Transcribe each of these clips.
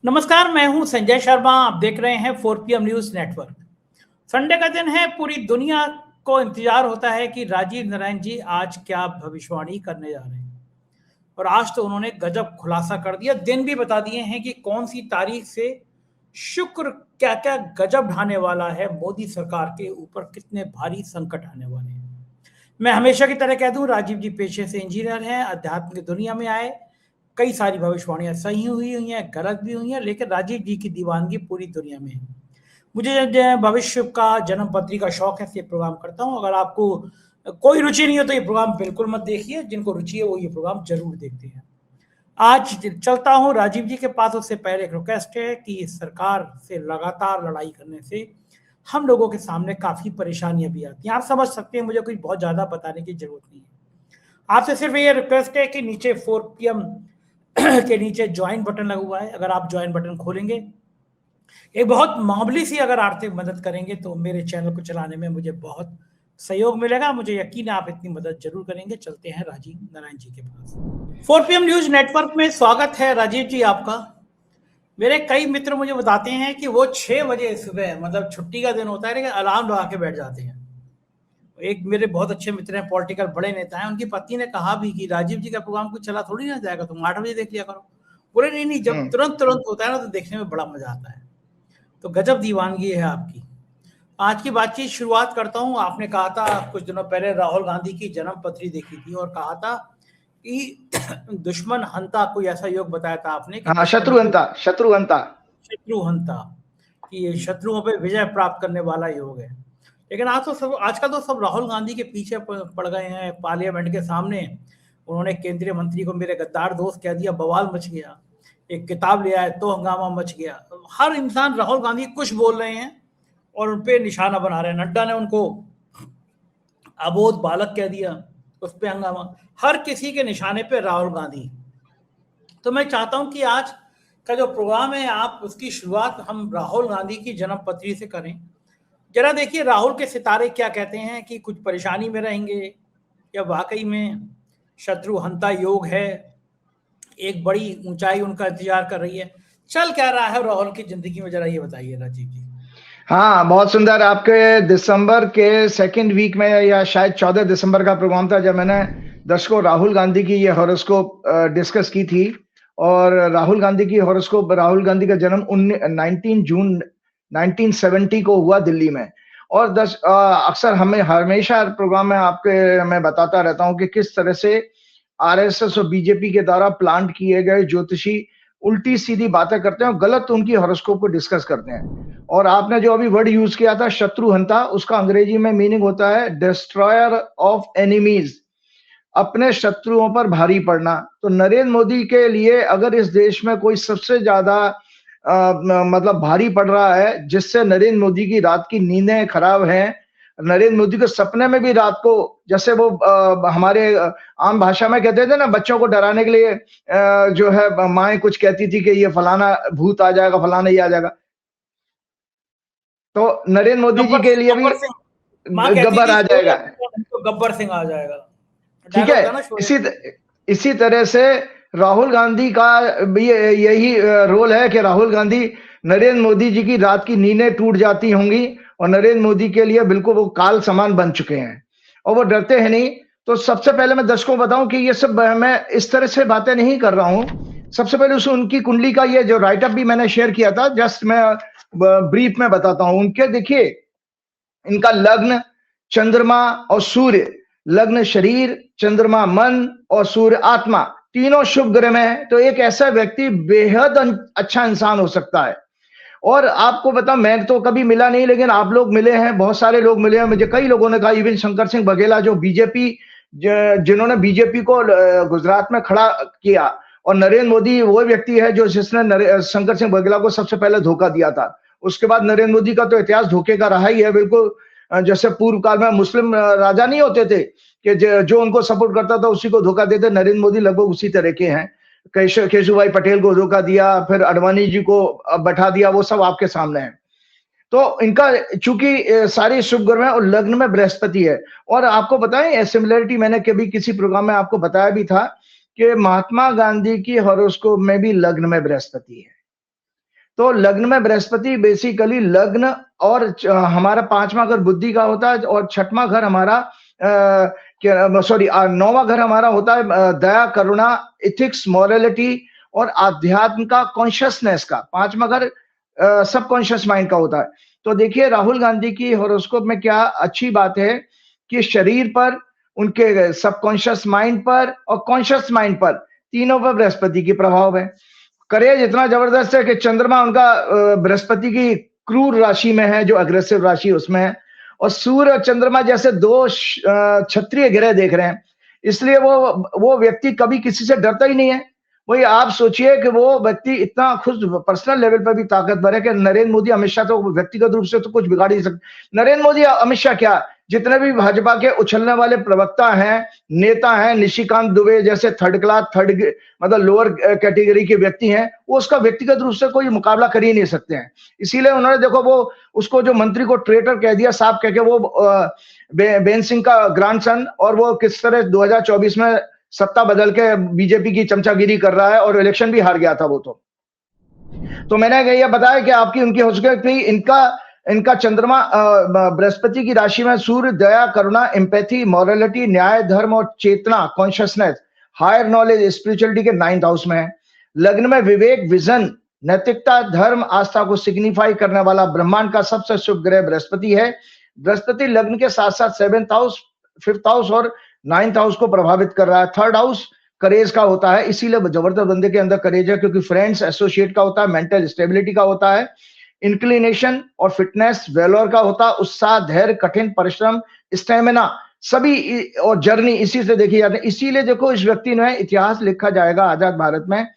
नमस्कार, मैं हूं संजय शर्मा। आप देख रहे हैं 4PM न्यूज नेटवर्क। संडे का दिन है, पूरी दुनिया को इंतजार होता है कि राजीव नारायण जी आज क्या भविष्यवाणी करने जा रहे हैं। और आज तो उन्होंने गजब खुलासा कर दिया, दिन भी बता दिए हैं कि कौन सी तारीख से शुक्र क्या क्या गजब ढाने वाला है, मोदी सरकार के ऊपर कितने भारी संकट आने वाले हैं। मैं हमेशा की तरह कह दूं, राजीव जी पेशे से इंजीनियर हैं, अध्यात्म की दुनिया में आए, कई सारी भविष्यवाणियां सही हुई हैं, गलत भी हुई हैं, लेकिन राजीव जी की दीवानगी पूरी दुनिया में है। मुझे भविष्य का जन्म पत्री का शौक है, ये प्रोग्राम करता हूं। अगर आपको कोई रुचि नहीं हो तो ये प्रोग्राम बिल्कुल मत देखिए, जिनको रुचि है वो ये प्रोग्राम जरूर देखते हैं। आज चलता हूं राजीव जी के पास। उससे पहले एक रिक्वेस्ट है कि सरकार से लगातार लड़ाई करने से हम लोगों के सामने काफी परेशानियां भी आती हैं। आप समझ सकते हैं, मुझे कुछ बहुत ज्यादा बताने की जरूरत नहीं है। आपसे सिर्फ ये रिक्वेस्ट है कि नीचे 4PM के नीचे ज्वाइन बटन लगा हुआ है, अगर आप ज्वाइन बटन खोलेंगे, एक बहुत मामूली सी अगर आर्थिक मदद करेंगे तो मेरे चैनल को चलाने में मुझे बहुत सहयोग मिलेगा। मुझे यकीन है आप इतनी मदद जरूर करेंगे। चलते हैं राजीव नारायण जी के पास। 4PM न्यूज नेटवर्क में स्वागत है राजीव जी आपका। मेरे कई मित्र मुझे बताते हैं कि वो 6 बजे सुबह, मतलब छुट्टी का दिन होता है, लेकिन अलार्म लगा के बैठ जाते हैं। एक मेरे बहुत अच्छे मित्र हैं, पॉलिटिकल बड़े नेता हैं, उनकी पत्नी ने कहा भी कि राजीव जी का प्रोग्राम कुछ चला थोड़ी ना जाएगा, तुम 8 बजे देख लिया करो। बोले नहीं नहीं, जब तुरंत तुरंत होता है ना तो देखने में बड़ा मजा आता है। तो गजब दीवानगी है आपकी। आज की बातचीत शुरुआत करता हूं। आपने कहा था कुछ दिनों पहले राहुल गांधी की जन्म पत्री देखी थी और कहा था कि दुश्मन हंता, कोई ऐसा योग बताया था आपने कि हाँ, शत्रुहंता शत्रुहंता, कि ये शत्रुओं पे विजय प्राप्त करने वाला योग है। लेकिन आज तो सब, आजकल तो सब राहुल गांधी के पीछे पड़ गए हैं। पार्लियामेंट के सामने उन्होंने केंद्रीय मंत्री को मेरे गद्दार दोस्त कह दिया, बवाल मच गया। एक किताब ले आए तो हंगामा मच गया। हर इंसान राहुल गांधी कुछ बोल रहे हैं और उन पे निशाना बना रहे हैं। नड्डा ने उनको अबोध बालक कह दिया, उस पर हंगामा। हर किसी के निशाने पे राहुल गांधी। तो मैं चाहता हूं कि आज का जो प्रोग्राम है, आप उसकी शुरुआत हम राहुल गांधी की जन्म पत्री से करें। जरा देखिए राहुल के सितारे क्या कहते हैं, कि कुछ परेशानी में रहेंगे या वाकई में शत्रु हंता योग है, एक बड़ी ऊंचाई उनका इंतजार कर रही है। चल क्या रहा है राहुल की जिंदगी में, जरा ये बताइए राजीव जी। हाँ, बहुत सुंदर। आपके दिसंबर के सेकंड वीक में या शायद 14 दिसंबर का प्रोग्राम था, जब मैंने दर्शकों राहुल गांधी की ये हॉरोस्कोप डिस्कस की थी। और राहुल गांधी की हॉरोस्कोप, राहुल गांधी का जन्म 19 जून 1970 को हुआ दिल्ली में। और अक्सर हमें हमेशा प्रोग्राम में मैं बताता रहता हूं कि किस तरह से आरएसएस और बीजेपी के द्वारा प्लांट किए गए ज्योतिषी उल्टी सीधी बातें करते हैं और गलत उनकी हॉरोस्कोप को डिस्कस करते हैं। और आपने जो अभी वर्ड यूज किया था शत्रुहंता, उसका अंग्रेजी में मीनिंग होता है डिस्ट्रॉयर ऑफ एनिमीज, अपने शत्रुओं पर भारी पड़ना। तो नरेंद्र मोदी के लिए अगर इस देश में कोई सबसे ज्यादा मतलब भारी पड़ रहा है, जिससे नरेंद्र मोदी की रात की नींदें खराब हैं, नरेंद्र मोदी को सपने में भी रात को, जैसे वो हमारे आम भाषा में कहते थे ना, बच्चों को डराने के लिए जो है माएं कुछ कहती थी कि ये फलाना भूत आ जाएगा, फलाना ये आ जाएगा। तो नरेंद्र मोदी जी के लिए भी गब्बर आ जाएगा, गब्बर सिंह आ जाएगा, ठीक है। इसी तरह से राहुल गांधी का भी यही रोल है कि राहुल गांधी, नरेंद्र मोदी जी की रात की नींदें टूट जाती होंगी और नरेंद्र मोदी के लिए बिल्कुल वो काल समान बन चुके हैं और वो डरते हैं नहीं। तो सबसे पहले मैं दर्शकों को बताऊं कि ये सब मैं इस तरह से बातें नहीं कर रहा हूं। सबसे पहले उनकी कुंडली का ये जो राइटअप भी मैंने शेयर किया था, जस्ट मैं ब्रीफ में बताता हूं। उनके देखिए, इनका लग्न चंद्रमा और सूर्य, लग्न शरीर, चंद्रमा मन और सूर्य आत्मा, तीनों शुभ ग्रह में है। तो एक ऐसा व्यक्ति बेहद अच्छा इंसान हो सकता है। और आपको बता, मैं तो कभी मिला नहीं, लेकिन आप लोग मिले हैं, बहुत सारे लोग मिले हैं मुझे। कई लोगों ने कहा, इवन शंकर सिंह बघेला जो बीजेपी, जिन्होंने बीजेपी को गुजरात में खड़ा किया, और नरेंद्र मोदी वो व्यक्ति है जो जिसने शंकर सिंह बघेला को सबसे पहले धोखा दिया था। उसके बाद नरेंद्र मोदी का तो इतिहास धोखे का रहा ही है। बिल्कुल जैसे पूर्व काल में मुस्लिम राजा नहीं होते थे कि जो उनको सपोर्ट करता था उसी को धोखा देते, नरेंद्र मोदी लगभग उसी तरह के हैं। केशुभाई पटेल को धोखा दिया, फिर अडवाणी जी को बैठा दिया, वो सब आपके सामने है। तो इनका चूंकि सारी शुभ ग्रह और लग्न में बृहस्पति है। और आपको बताएं, सिमिलरिटी मैंने कभी किसी प्रोग्राम में आपको बताया भी था कि महात्मा गांधी की हॉरोस्कोप में भी लग्न में बृहस्पति है। तो लग्न में बृहस्पति बेसिकली लग्न और हमारा 5वां घर बुद्धि का होता है और 6वां घर हमारा सॉरी 9वां घर हमारा होता है दया, करुणा, इथिक्स, मॉरलिटी और आध्यात्म का, कॉन्शियसनेस का। 5वां घर सबकॉन्शियस माइंड का होता है। तो देखिए राहुल गांधी की हॉरोस्कोप में क्या अच्छी बात है कि शरीर पर, उनके सबकॉन्शियस माइंड पर और कॉन्शियस माइंड पर, तीनों पर बृहस्पति की प्रभाव है। करेज इतना जबरदस्त है कि चंद्रमा उनका बृहस्पति की क्रूर राशि में है, जो अग्रेसिव राशि उसमें है, और सूर्य और चंद्रमा जैसे दो क्षत्रिय ग्रह देख रहे हैं, इसलिए वो व्यक्ति कभी किसी से डरता ही नहीं है। वही आप सोचिए कि वो व्यक्ति इतना खुद पर्सनल लेवल पर भी ताकतवर है कि नरेंद्र मोदी, अमित शाह तो व्यक्तिगत रूप से तो कुछ बिगाड़ ही नहीं सकते। नरेंद्र मोदी, अमित शाह क्या, जितने भी भाजपा के उछलने वाले प्रवक्ता हैं, नेता हैं, निशिकांत दुबे जैसे थर्ड क्लास, मतलब लोअर कैटेगरी के व्यक्ति हैं, वो उसका व्यक्तिगत रूप से कोई मुकाबला कर ही नहीं सकते हैं। इसीलिए उन्होंने देखो वो उसको जो मंत्री को ट्रेटर कह दिया, साफ कह के, वो बेन सिंह का ग्रैंडसन, और वो किस तरह 2024 में सत्ता बदल के बीजेपी की चमचागिरी कर रहा है और इलेक्शन भी हार गया था वो। तो मैंने ये बताया कि आपकी उनकी हो सके, इनका चंद्रमा बृहस्पति की राशि में सूर्य दया, करुणा, एम्पैथी, मॉरलिटी, न्याय, धर्म और चेतना, कॉन्शियसनेस, हायर नॉलेज, स्पिरिचुअलिटी के 9th हाउस में है। लग्न में विवेक, विजन, नैतिकता, धर्म, आस्था को सिग्निफाई करने वाला ब्रह्मांड का सबसे शुभ ग्रह बृहस्पति है। बृहस्पति लग्न के साथ साथ 7th हाउस, 5th हाउस और 9th हाउस को प्रभावित कर रहा है। 3rd हाउस करेज का होता है, इसीलिए जबरदस्त बंदे के अंदर करेज है, क्योंकि फ्रेंड्स, एसोसिएट का होता है, मेंटल स्टेबिलिटी का होता है, इंक्लिनेशन और फिटनेस, वेलोर का होता है, उत्साह, धैर्य, कठिन परिश्रम, स्टेमिना, सभी और जर्नी इसी से देखी जाती है। इसीलिए देखो इस व्यक्ति ने इतिहास लिखा जाएगा आजाद भारत में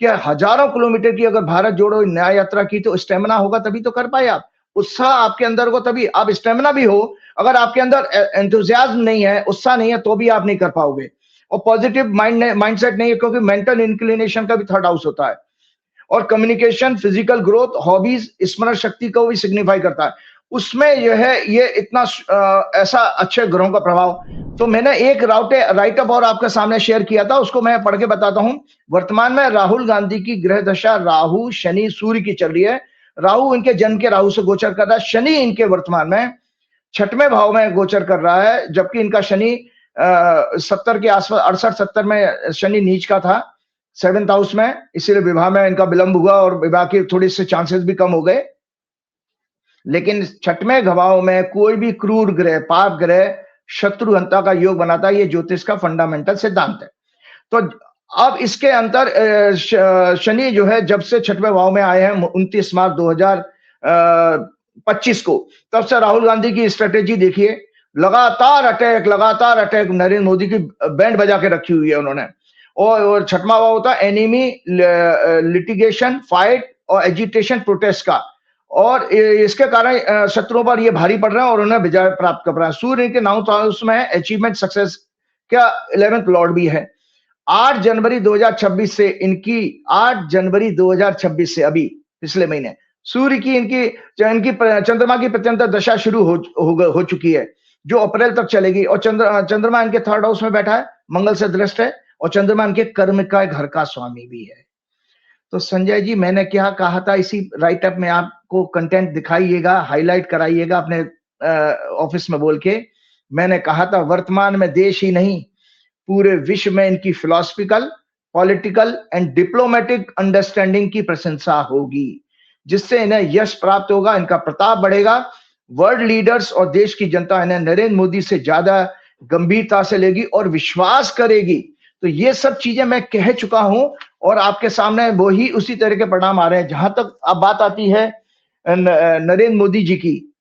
कि हजारों किलोमीटर की अगर भारत जोड़ो न्याय यात्रा की, तो स्टेमिना होगा तभी तो कर पाए आप, उत्साह आपके अंदर को तभी आप, स्टेमिना भी हो, अगर आपके अंदर एंथुसियाज्म नहीं है, उत्साह नहीं है, तो भी आप नहीं कर पाओगे। और पॉजिटिव माइंडसेट नहीं है, क्योंकि मेंटल इंक्लिनेशन का भी 3rd हाउस होता है। और कम्युनिकेशन, फिजिकल ग्रोथ, हॉबीज, स्मरण शक्ति को भी सिग्निफाई करता है। उसमें ये इतना ऐसा अच्छे ग्रहों का प्रभाव। तो मैंने एक राइटअप और आपके सामने शेयर किया था, उसको मैं पढ़ के बताता हूं। वर्तमान में राहुल गांधी की ग्रह दशा राहु, शनि, सूर्य की चल रही है। राहु इनके जन्म के राहु से गोचर कर रहा है। शनि इनके वर्तमान में 6वें भाव में गोचर कर रहा है, जबकि इनका शनि 70 के आसपास, 68-70 में शनि नीच का था 7th हाउस में, इसीलिए विवाह में इनका विलंब हुआ और विवाह के थोड़े से चांसेस भी कम हो गए। लेकिन 6वें भाव में कोई भी क्रूर ग्रह, पाप ग्रह, शत्रुहंता का योग बनाता है। ये ज्योतिष का फंडामेंटल सिद्धांत है। तो अब इसके अंतर शनि जो है जब से 6वें भाव में आए हैं 29 मार्च 2025 को, तब से राहुल गांधी की स्ट्रेटेजी देखिए, लगातार अटैक नरेंद्र मोदी की बैंड बजा के रखी हुई है उन्होंने। और 6वां भाव होता है एनिमी, लिटिगेशन, फाइट और एजिटेशन, प्रोटेस्ट का, और इसके कारण शत्रुओं पर ये भारी पड़ रहे हैं और उन्हें विजय प्राप्त कर रहे हैं। सूर्य के 9th हाउस में है, अचीवमेंट, सक्सेस का 11th लॉर्ड भी है। 8 जनवरी 2026 से इनकी 8 जनवरी 2026 से अभी पिछले महीने सूर्य की इनकी चंद्रमा की प्रत्यंतर दशा शुरू हो चुकी है, जो अप्रैल तक चलेगी। और चंद्रमा इनके 3rd हाउस में बैठा है, मंगल से दृष्ट है, और चंद्रमा इनके कर्म का घर का स्वामी भी है। तो संजय जी, मैंने क्या कहा था, इसी राइटअप में आपको कंटेंट दिखाइएगा, हाईलाइट कराइएगा अपने ऑफिस में बोल के। मैंने कहा था वर्तमान में देश ही नहीं पूरे विश्व में इनकी philosophical, political and diplomatic understanding की प्रशंसा होगी, जिससे इन्हें यश प्राप्त होगा, इनका प्रताप बढ़ेगा। वर्ल्ड लीडर्स और देश की जनता इन्हें नरेंद्र मोदी से ज्यादा गंभीरता से लेगी और विश्वास करेगी। तो ये सब चीजें मैं कह चुका हूं और आपके सामने वही उसी तरह के परिणाम आ रहे हैं। जहां तक अब बात आती है नरेंद्र मोदी जी की,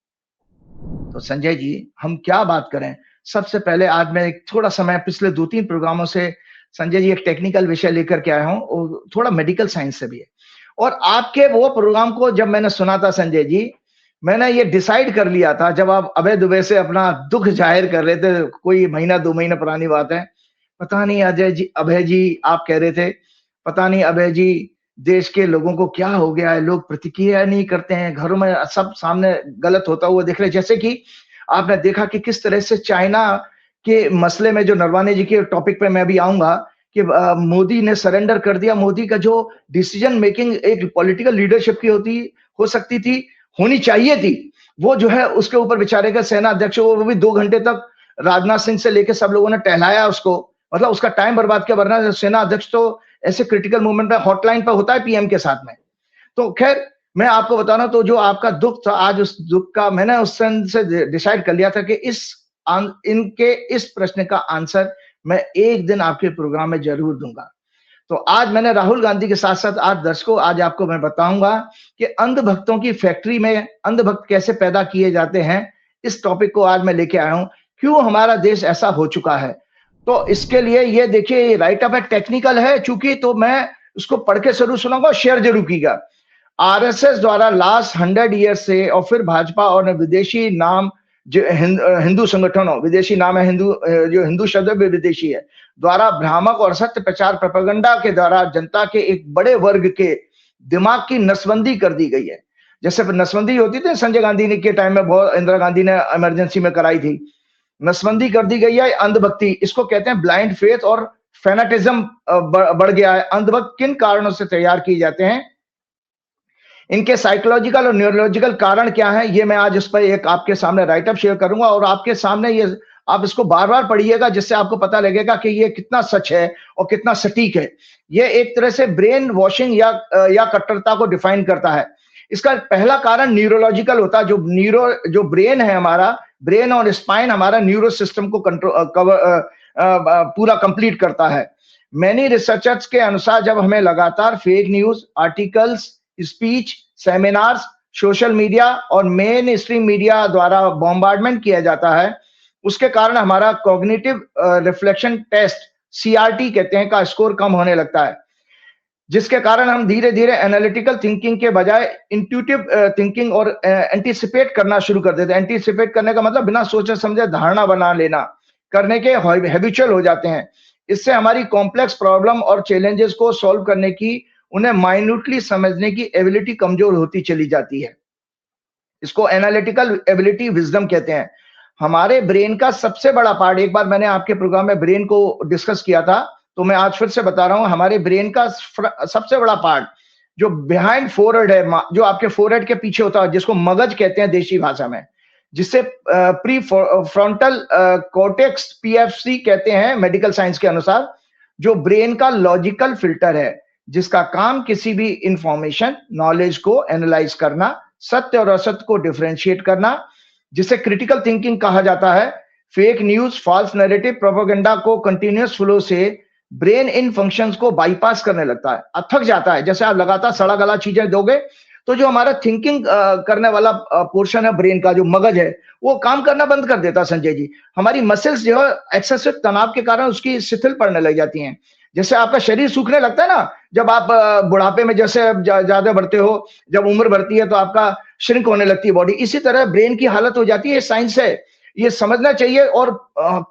तो संजय जी हम क्या बात करें। सबसे पहले आज मैं थोड़ा समय पिछले 2-3 प्रोग्रामों से संजय जी एक टेक्निकल विषय लेकर के आया हूं और थोड़ा मेडिकल साइंस से भी है। और आपके वो प्रोग्राम को जब मैंने सुना था संजय जी, मैंने ये डिसाइड कर लिया था, जब आप अभय दुबे से अपना दुख जाहिर कर रहे थे, कोई महीना 2 महीना पुरानी बात है, पता नहीं अभय जी आप कह रहे थे, पता नहीं अभय जी देश के लोगों को क्या हो गया है, लोग प्रतिक्रिया नहीं करते हैं, घरों में सब सामने गलत होता हुआ दिख रहे। जैसे कि आपने देखा कि किस तरह से चाइना के मसले में, जो नरवाने जी के टॉपिक पे मैं भी आऊंगा, कि मोदी ने सरेंडर कर दिया। मोदी का जो डिसीजन मेकिंग एक पॉलिटिकल लीडरशिप की हो सकती थी, होनी चाहिए थी, वो जो है उसके ऊपर बेचारे का सेना अध्यक्ष, वो भी 2 घंटे तक राजनाथ सिंह से लेकर सब लोगों ने टहलाया उसको, मतलब उसका टाइम बर्बाद किया। वरना सेना अध्यक्ष तो ऐसे क्रिटिकल मोमेंट में हॉटलाइन पर होता है पीएम के साथ में। तो खैर मैं आपको बता रहा हूं, तो जो आपका दुख था, आज उस दुख का मैंने उस दिन से डिसाइड कर लिया था कि इनके इस प्रश्न का आंसर मैं एक दिन आपके प्रोग्राम में जरूर दूंगा। तो आज मैंने राहुल गांधी के साथ साथ आज दर्शकों, आज आपको मैं बताऊंगा कि अंधभक्तों की फैक्ट्री में अंधभक्त कैसे पैदा किए जाते हैं। इस टॉपिक को आज मैं लेके आया हूं, क्यों हमारा देश ऐसा हो चुका है। तो इसके लिए ये देखिए, राइट अप है, टेक्निकल है चूंकि, तो मैं उसको पढ़ के जरूर सुनाऊंगा और शेयर जरूर कीजिएगा। आरएसएस द्वारा लास्ट 100 ईयर से, और फिर भाजपा और विदेशी नाम जो हिंदू संगठनों, विदेशी नाम है हिंदू, जो हिंदू शब्द भी विदेशी है, द्वारा भ्रामक और सत्य प्रचार प्रोपेगेंडा के द्वारा जनता के एक बड़े वर्ग के दिमाग की नसबंदी कर दी गई है। जैसे नसबंदी होती थी संजय गांधी ने के टाइम में, बहुत इंदिरा गांधी ने इमरजेंसी में कराई थी, नसबंदी कर दी गई है। अंधभक्ति, इसको कहते हैं ब्लाइंड फेथ, और फैनाटिज्म बढ़ गया है। अंधभक्त किन कारणों से तैयार किए जाते हैं, इनके साइकोलॉजिकल और न्यूरोलॉजिकल कारण क्या है, ये मैं आज इस पर एक आपके सामने राइटअप शेयर करूंगा, और आपके सामने ये आप इसको बार बार पढ़िएगा, जिससे आपको पता लगेगा कि ये कितना सच है और कितना सटीक है। ये एक तरह से ब्रेन वॉशिंग या कट्टरता को डिफाइन करता है। इसका पहला कारण न्यूरोलॉजिकल होता है। जो ब्रेन है हमारा, ब्रेन और स्पाइन हमारा न्यूरो सिस्टम को पूरा कंप्लीट करता है। मैनी रिसर्चर्स के अनुसार जब हमें लगातार fake news, articles, speech, seminars, social media और मेन स्ट्रीम मीडिया द्वारा बॉम्बार्डमेंट किया जाता है, उसके कारण हमारा कॉग्निटिव रिफ्लेक्शन टेस्ट, सीआरटी कहते हैं, का स्कोर कम होने लगता है, जिसके कारण हम धीरे धीरे एनालिटिकल थिंकिंग के बजाय इंट्यूटिव थिंकिंग और एंटीसिपेट करना शुरू कर देते हैं। एंटीसिपेट करने का मतलब बिना सोचे समझे धारणा बना लेना करने के हैबिचुअल हो जाते हैं। इससे हमारी कॉम्प्लेक्स प्रॉब्लम और चैलेंजेस को सॉल्व करने की, उन्हें माइन्यूटली समझने की एबिलिटी कमजोर होती चली जाती है। इसको एनालिटिकल एबिलिटी विजडम कहते हैं। हमारे ब्रेन का सबसे बड़ा पार्ट, एक बार मैंने आपके प्रोग्राम में ब्रेन को डिस्कस किया था, तो मैं आज फिर से बता रहा हूं, हमारे ब्रेन का सबसे बड़ा पार्ट जो बिहाइंड फोरहेड है, जो आपके फोरहेड के पीछे होता है, जिसको मगज कहते हैं देशी भाषा में, जिससे प्री फ्रंटल कॉर्टेक्स, पीएफसी कहते हैं मेडिकल साइंस के अनुसार, जो ब्रेन का लॉजिकल फिल्टर है, जिसका काम किसी भी इंफॉर्मेशन, नॉलेज को एनालाइज करना, सत्य और असत्य को डिफरेंशिएट करना, जिसे क्रिटिकल थिंकिंग कहा जाता है। Fake news, false narrative, propaganda को कंटिन्यूअस फ्लो से ब्रेन इन फंक्शंस को बाईपास करने लगता है, थक जाता है। जैसे आप लगातार सड़ा गला चीजें दोगे, तो जो हमारा थिंकिंग करने वाला पोर्शन है ब्रेन का, जो मगज है, वो काम करना बंद कर देता है संजय जी। हमारी मसल्स जो है एक्सेसिव तनाव के कारण उसकी शिथिल पड़ने लग जाती हैं। जैसे आपका शरीर सूखने लगता है ना, जब आप बुढ़ापे में जैसे ज्यादा बढ़ते हो, जब उम्र बढ़ती है तो आपका श्रिंक होने लगती है बॉडी, इसी तरह ब्रेन की हालत हो जाती है। साइंस है, ये समझना चाहिए। और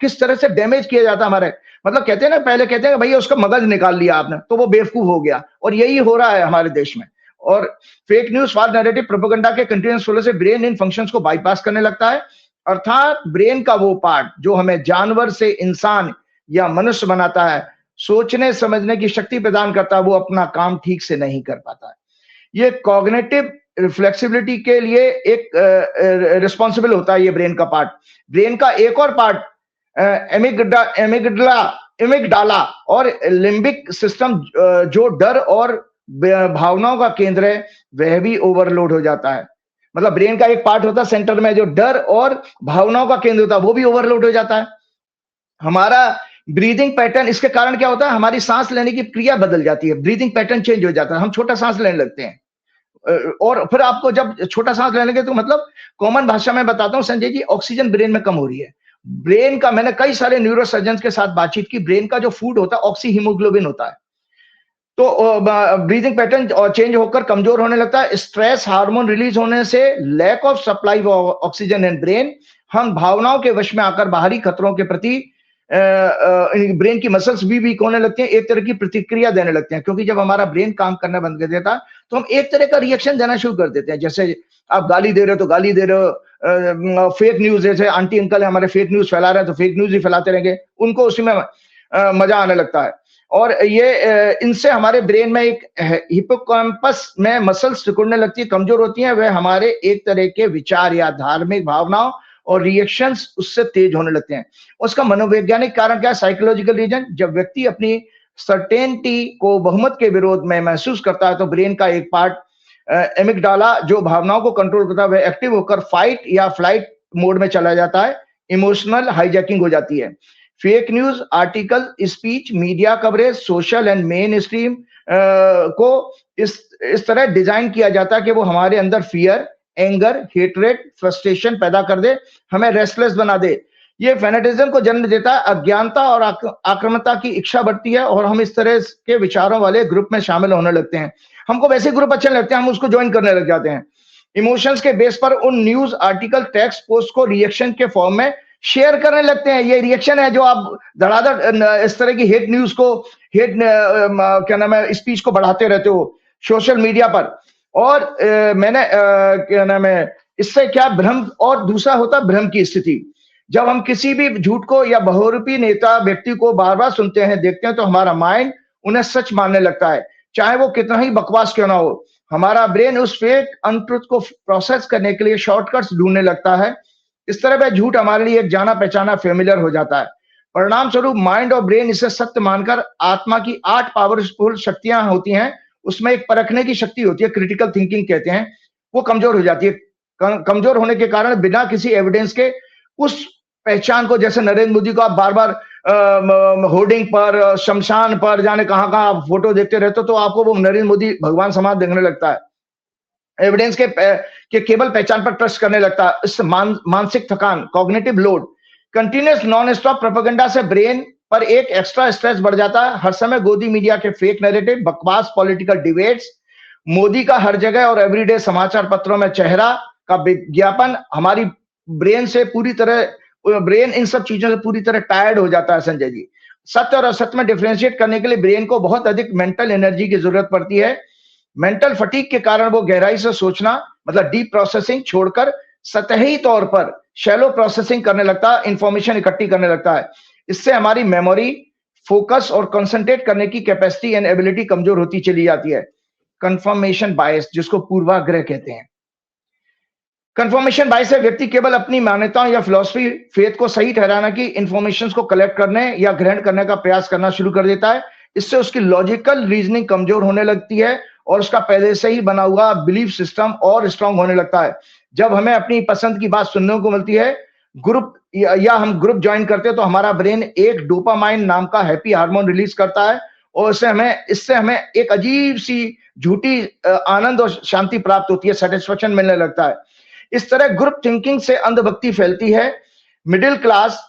किस तरह से डैमेज किया जाता है हमारे, मतलब कहते हैं ना, पहले कहते हैं भैया उसका मगज निकाल लिया आपने तो वो बेवकूफ हो गया, और यही हो रहा है हमारे देश में। और fake news, false narrative, propaganda के कंटिन्यूअस फ्लो से ब्रेन इन फंक्शंस को बाईपास करने लगता है। अर्थात ब्रेन का वो पार्ट जो हमें जानवर से इंसान या मनुष्य बनाता है, सोचने समझने की शक्ति प्रदान करता है, वो अपना काम ठीक से नहीं कर पाता है। ये कॉग्निटिव फ्लेक्सिबिलिटी के लिए एक रिस्पॉन्सिबल होता है ये ब्रेन का पार्ट। ब्रेन का एक और पार्ट एमिगडाला और लिम्बिक सिस्टम, जो डर और भावनाओं का केंद्र है, वह भी ओवरलोड हो जाता है। मतलब ब्रेन का एक पार्ट होता है सेंटर में जो डर और भावनाओं का केंद्र होता है, वो भी ओवरलोड हो जाता है। हमारा ब्रीदिंग पैटर्न, इसके कारण क्या होता है, हमारी सांस लेने की क्रिया बदल जाती है, ब्रीदिंग पैटर्न चेंज हो जाता है, हम छोटा सांस लेने लगते हैं। और फिर आपको जब छोटा सांस लेने के, तो मतलब कॉमन भाषा में बताता हूं संजय जी, ऑक्सीजन ब्रेन में कम हो रही है। ब्रेन का, मैंने कई सारे न्यूरोसर्जन के साथ बातचीत की, ब्रेन का जो फूड होता है ऑक्सी हीमोग्लोबिन होता है, तो ब्रीदिंग पैटर्न चेंज होकर कमजोर होने लगता है। स्ट्रेस हार्मोन रिलीज होने से lack of supply oxygen in brain, हम भावनाओं के वश में आकर बाहरी खतरों के प्रति ब्रेन की मसल्स भी वीक होने लगती हैं, एक तरह की प्रतिक्रिया देने लगते हैं। क्योंकि जब हमारा ब्रेन काम करना बंद कर देता है तो हम एक तरह का रिएक्शन देना शुरू कर देते हैं। जैसे आप गाली दे रहे हो तो गाली दे रहे हो, फेक न्यूज, जैसे आंटी अंकल है हमारे फेक न्यूज फैला रहे हैं तो फेक न्यूज ही फैलाते रहेंगे, उनको उसी में मजा आने लगता है। और ये इनसे हमारे ब्रेन में एक हिप्पोकैम्पस में मसल्स सिकुड़ने लगती है, कमजोर होती हैं। वह हमारे एक तरह के विचार या धार्मिक भावनाओं और रिएक्शंस उससे तेज होने लगते हैं। उसका मनोवैज्ञानिक कारण क्या है? Psychological reason. जब व्यक्ति अपनी सर्टेनिटी को बहुमत के विरोध में महसूस करता है तो ब्रेन का एक पार्ट एमिगडाला जो भावनाओं को कंट्रोल करता है वह एक्टिव होकर फाइट या फ्लाइट मोड में चला जाता है। इमोशनल हाईजैकिंग हो जाती है। Fake news article, speech, media coverage, social and main stream को इस तरह डिजाइन किया जाता है कि वो हमारे अंदर फियर, एंगर, हेटरेट, फ्रस्ट्रेशन पैदा कर दे, हमें रेस्टलेस बना दे। ये फैनेटिज्म को जन्म देता है, अज्ञानता और आक्रामकता की इच्छा बढ़ती है और हम इस तरह के विचारों वाले ग्रुप में शामिल होने लगते हैं। हमको वैसे ग्रुप अच्छे लगते हैं, हम उसको ज्वाइन करने लग जाते हैं। इमोशंस के बेस पर उन न्यूज आर्टिकल, टेक्स्ट, पोस्ट को रिएक्शन के फॉर्म में शेयर करने लगते हैं। ये रिएक्शन है जो आप धड़ाधड़ इस तरह की हेट न्यूज को, हेट क्या नाम है, स्पीच को बढ़ाते रहते हो सोशल मीडिया पर। और मैंने क्या नाम है, इससे क्या भ्रम, और दूसरा होता है भ्रम की स्थिति। जब हम किसी भी झूठ को या बहुरूपी नेता व्यक्ति को बार बार सुनते हैं, देखते हैं तो हमारा माइंड उन्हें सच मानने लगता है, चाहे वो कितना ही बकवास क्यों ना हो। हमारा ब्रेन उस फेक अनट्रुथ को प्रोसेस करने के लिए शॉर्टकट्स ढूंढने लगता है। इस तरह वह झूठ हमारे लिए एक जाना पहचाना फेमिलियर हो जाता है। परिणाम स्वरूप माइंड और ब्रेन इसे सत्य मानकर आत्मा की 8 पावरफुल शक्तियां होती हैं, उसमें एक परखने की शक्ति होती है, क्रिटिकल थिंकिंग कहते हैं, वो कमजोर हो जाती है। कमजोर होने के कारण बिना किसी एविडेंस के उस पहचान को, जैसे नरेंद्र मोदी को आप बार बार होर्डिंग पर, शमशान पर, जाने कहां कहां आप फोटो देखते रहते हो तो आपको वो नरेंद्र मोदी भगवान समाज देखने लगता है। एविडेंस के केवल पहचान पर ट्रस्ट करने लगता है। इस मानसिक थकान, cognitive load, continuous non stop propaganda से ब्रेन पर एक एक्स्ट्रा स्ट्रेस बढ़ जाता है। हर समय गोदी मीडिया के फेक नैरेटिव, बकवास पॉलिटिकल डिबेट्स, मोदी का हर जगह और एवरीडे समाचार पत्रों में चेहरा का विज्ञापन हमारी ब्रेन से पूरी तरह, ब्रेन इन सब चीजों से पूरी तरह टायर्ड हो जाता है। संजय जी, सत्य और असत्य में डिफरेंशिएट करने के लिए ब्रेन को बहुत अधिक मेंटल एनर्जी की जरूरत पड़ती है। मेंटल फटीग के कारण वो गहराई से सोचना, मतलब डीप प्रोसेसिंग छोड़कर सतही तौर पर शैलो प्रोसेसिंग करने लगता है, इंफॉर्मेशन इकट्ठी करने लगता है। इससे हमारी मेमोरी, फोकस और कंसंट्रेट करने की कैपेसिटी एंड एबिलिटी कमजोर होती चली जाती है। कंफर्मेशन बायस, जिसको पूर्वाग्रह कहते हैं। कंफर्मेशन बायस से व्यक्ति केवल अपनी मान्यताओं या फिलॉसफी, फेथ को सही ठहराना की इंफॉर्मेशन को कलेक्ट करने या ग्रहण करने का प्रयास करना शुरू कर देता है। इससे उसकी लॉजिकल रीजनिंग कमजोर होने लगती है और उसका पहले से ही बना हुआ बिलीफ सिस्टम और स्ट्रांग होने लगता है। जब हमें अपनी पसंद की बात सुनने को मिलती है, ग्रुप या हम ग्रुप ज्वाइन करते हैं तो हमारा ब्रेन एक डोपामाइन नाम का हैप्पी हार्मोन रिलीज करता है और इससे हमें एक अजीब सी झूठी आनंद और शांति प्राप्त होती है, सेटिस्फेक्शन मिलने लगता है। इस तरह ग्रुप थिंकिंग से अंधभक्ति फैलती है। Middle class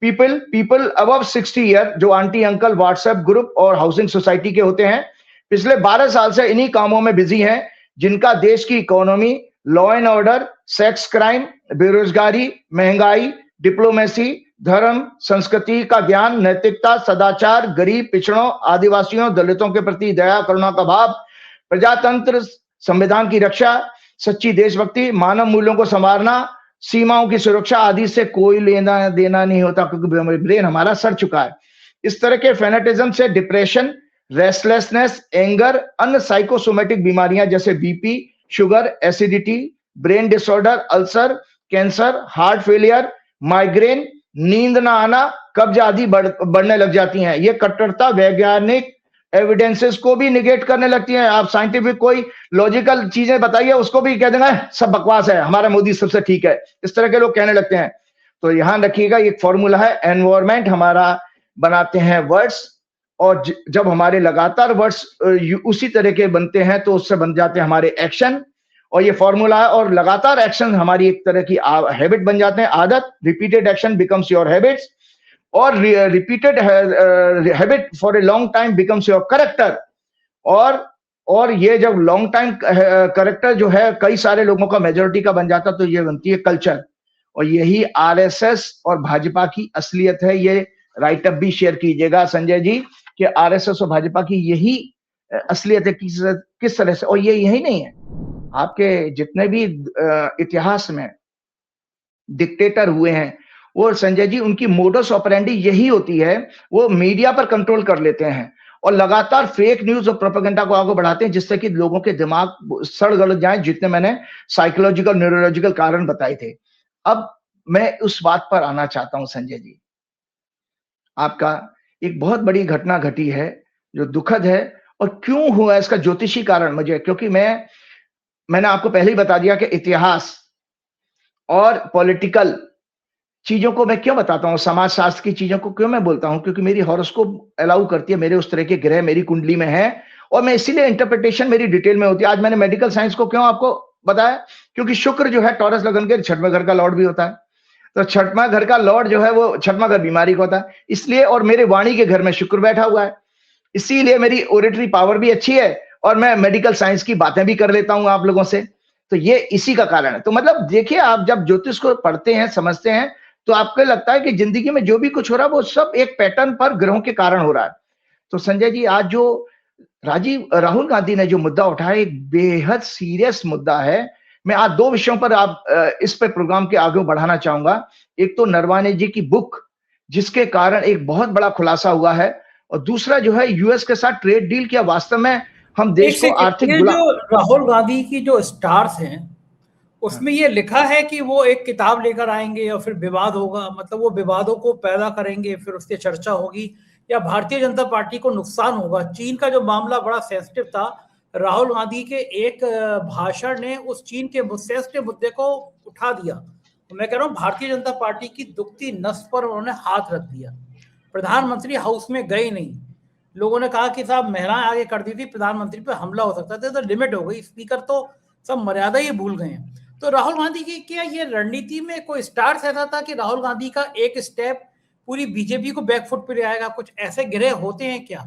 people above 60 year, जो आंटी अंकल व्हाट्सएप ग्रुप और हाउसिंग सोसाइटी के होते हैं, पिछले 12 साल से इन्हीं कामों में बिजी हैं जिनका देश की economy, law and order, sex crime, बेरोजगारी, महंगाई, डिप्लोमेसी, धर्म, संस्कृति का ज्ञान, नैतिकता, सदाचार, गरीब, पिछड़ों, आदिवासियों, दलितों के प्रति दया करुणा का भाव, प्रजातंत्र, संविधान की रक्षा, सच्ची देशभक्ति, मानव मूल्यों को संवारना, सीमाओं की सुरक्षा आदि से कोई लेना देना नहीं होता, क्योंकि ब्रेन हमारा सड़ चुका है। इस तरह के फैनेटिज्म से डिप्रेशन, रेस्टलेसनेस, एंगर, अन्य साइकोसोमेटिक बीमारियां जैसे BP, sugar, acidity, brain disorder, ulcer, cancer, heart failure, migraine, नींद ना आना, कब्ज आदि बढ़ने लग जाती हैं। ये कट्टरता वैज्ञानिक एविडेंसेस को भी निगेट करने लगती हैं। आप साइंटिफिक कोई लॉजिकल चीजें बताइए, उसको भी कह देंगे सब बकवास है, हमारा मोदी सबसे ठीक है, इस तरह के लोग कहने लगते हैं। तो यहां रखिएगा, एक फॉर्मूला है, एनवायरमेंट हमारा बनाते हैं वर्ड्स, और जब हमारे लगातार वर्ड्स उसी तरह के बनते हैं तो उससे बन जाते हैं हमारे एक्शन, और ये फॉर्मूला है। और लगातार एक्शन हमारी एक तरह की हैबिट बन जाते हैं, आदत। Repeated action becomes your habits, और repeated habit for a long time becomes your character. और ये जब लॉन्ग टाइम करेक्टर जो है कई सारे लोगों का, मेजोरिटी का बन जाता, तो ये बनती है कल्चर। और यही आरएसएस और भाजपा की असलियत है। ये राइटअप भी शेयर कीजिएगा संजय जी, कि आरएसएस और भाजपा की यही असलियत है, किस तरह से। और ये यही नहीं है, आपके जितने भी इतिहास में डिक्टेटर हुए हैं, वो संजय जी, उनकी मोडस ऑपरेंडी यही होती है, वो मीडिया पर कंट्रोल कर लेते हैं और लगातार फेक न्यूज और प्रोपेगेंडा को आगे बढ़ाते हैं, जिससे कि लोगों के दिमाग सड़ गल जाए, जितने मैंने साइकोलॉजिकल न्यूरोलॉजिकल कारण बताए थे। अब मैं उस बात पर आना चाहता हूं संजय जी। आपका एक बहुत बड़ी घटना घटी है जो दुखद है, और क्यों हुआ इसका ज्योतिषी कारण मुझे, क्योंकि मैंने आपको पहले ही बता दिया कि इतिहास और पॉलिटिकल चीजों को मैं क्यों बताता हूं, समाज शास्त्र की चीजों को क्यों मैं बोलता हूं, क्योंकि मेरी हॉरोस्कोप अलाउ करती है, मेरे उस तरह के ग्रह मेरी कुंडली में है, और मैं इसीलिए इंटरप्रिटेशन मेरी डिटेल में होती है। आज मैंने मेडिकल साइंस को क्यों आपको बताया, क्योंकि शुक्र जो है टॉरस लगन के छठवें घर का लॉर्ड भी होता है, तो छठवां घर का लॉर्ड जो है वो छठवां घर बीमारी का होता है, इसलिए, और मेरे वाणी के घर में शुक्र बैठा हुआ है, इसीलिए मेरी ओरेटरी पावर भी अच्छी है, और मैं मेडिकल साइंस की बातें भी कर लेता हूं आप लोगों से। तो ये इसी का कारण है। तो मतलब देखिए, आप जब ज्योतिष को पढ़ते हैं, समझते हैं, तो आपको लगता है कि जिंदगी में जो भी कुछ हो रहा है वो सब एक पैटर्न पर, ग्रहों के कारण हो रहा है। तो संजय जी, आज जो राहुल गांधी ने जो मुद्दा उठाया, एक बेहद सीरियस मुद्दा है। मैं आज दो विषयों पर इस पे प्रोग्राम के आगे बढ़ाना चाहूंगा। एक तो नरवाने जी की बुक, जिसके कारण एक बहुत बड़ा खुलासा हुआ है, और दूसरा जो है यूएस के साथ ट्रेड डील, क्या वास्तव में हम देश को आर्थिक जो राहुल गांधी की जो स्टार्स हैं उसमें ये लिखा है कि वो एक किताब लेकर आएंगे और फिर विवाद होगा, मतलब वो विवादों को पैदा करेंगे, फिर उसकी चर्चा होगी, या भारतीय जनता पार्टी को नुकसान होगा। चीन का जो मामला बड़ा सेंसिटिव था, राहुल गांधी के एक भाषण ने उस चीन के सेंसिटिव मुद्दे को उठा दिया। तो मैं कह रहा हूँ भारतीय जनता पार्टी की दुखती नस पर उन्होंने हाथ रख दिया। प्रधानमंत्री हाउस में गए नहीं, लोगों ने कहा कि साहब महिलाएं आगे कर दी थी, प्रधानमंत्री पे हमला हो सकता था, तो लिमिट हो गई, स्पीकर तो सब मर्यादा ही भूल गए हैं। तो राहुल गांधी की क्या ये रणनीति में कोई स्टार्स ऐसा था कि राहुल गांधी का एक स्टेप पूरी बीजेपी को बैकफुट पे ले आएगा? कुछ ऐसे ग्रह होते हैं क्या?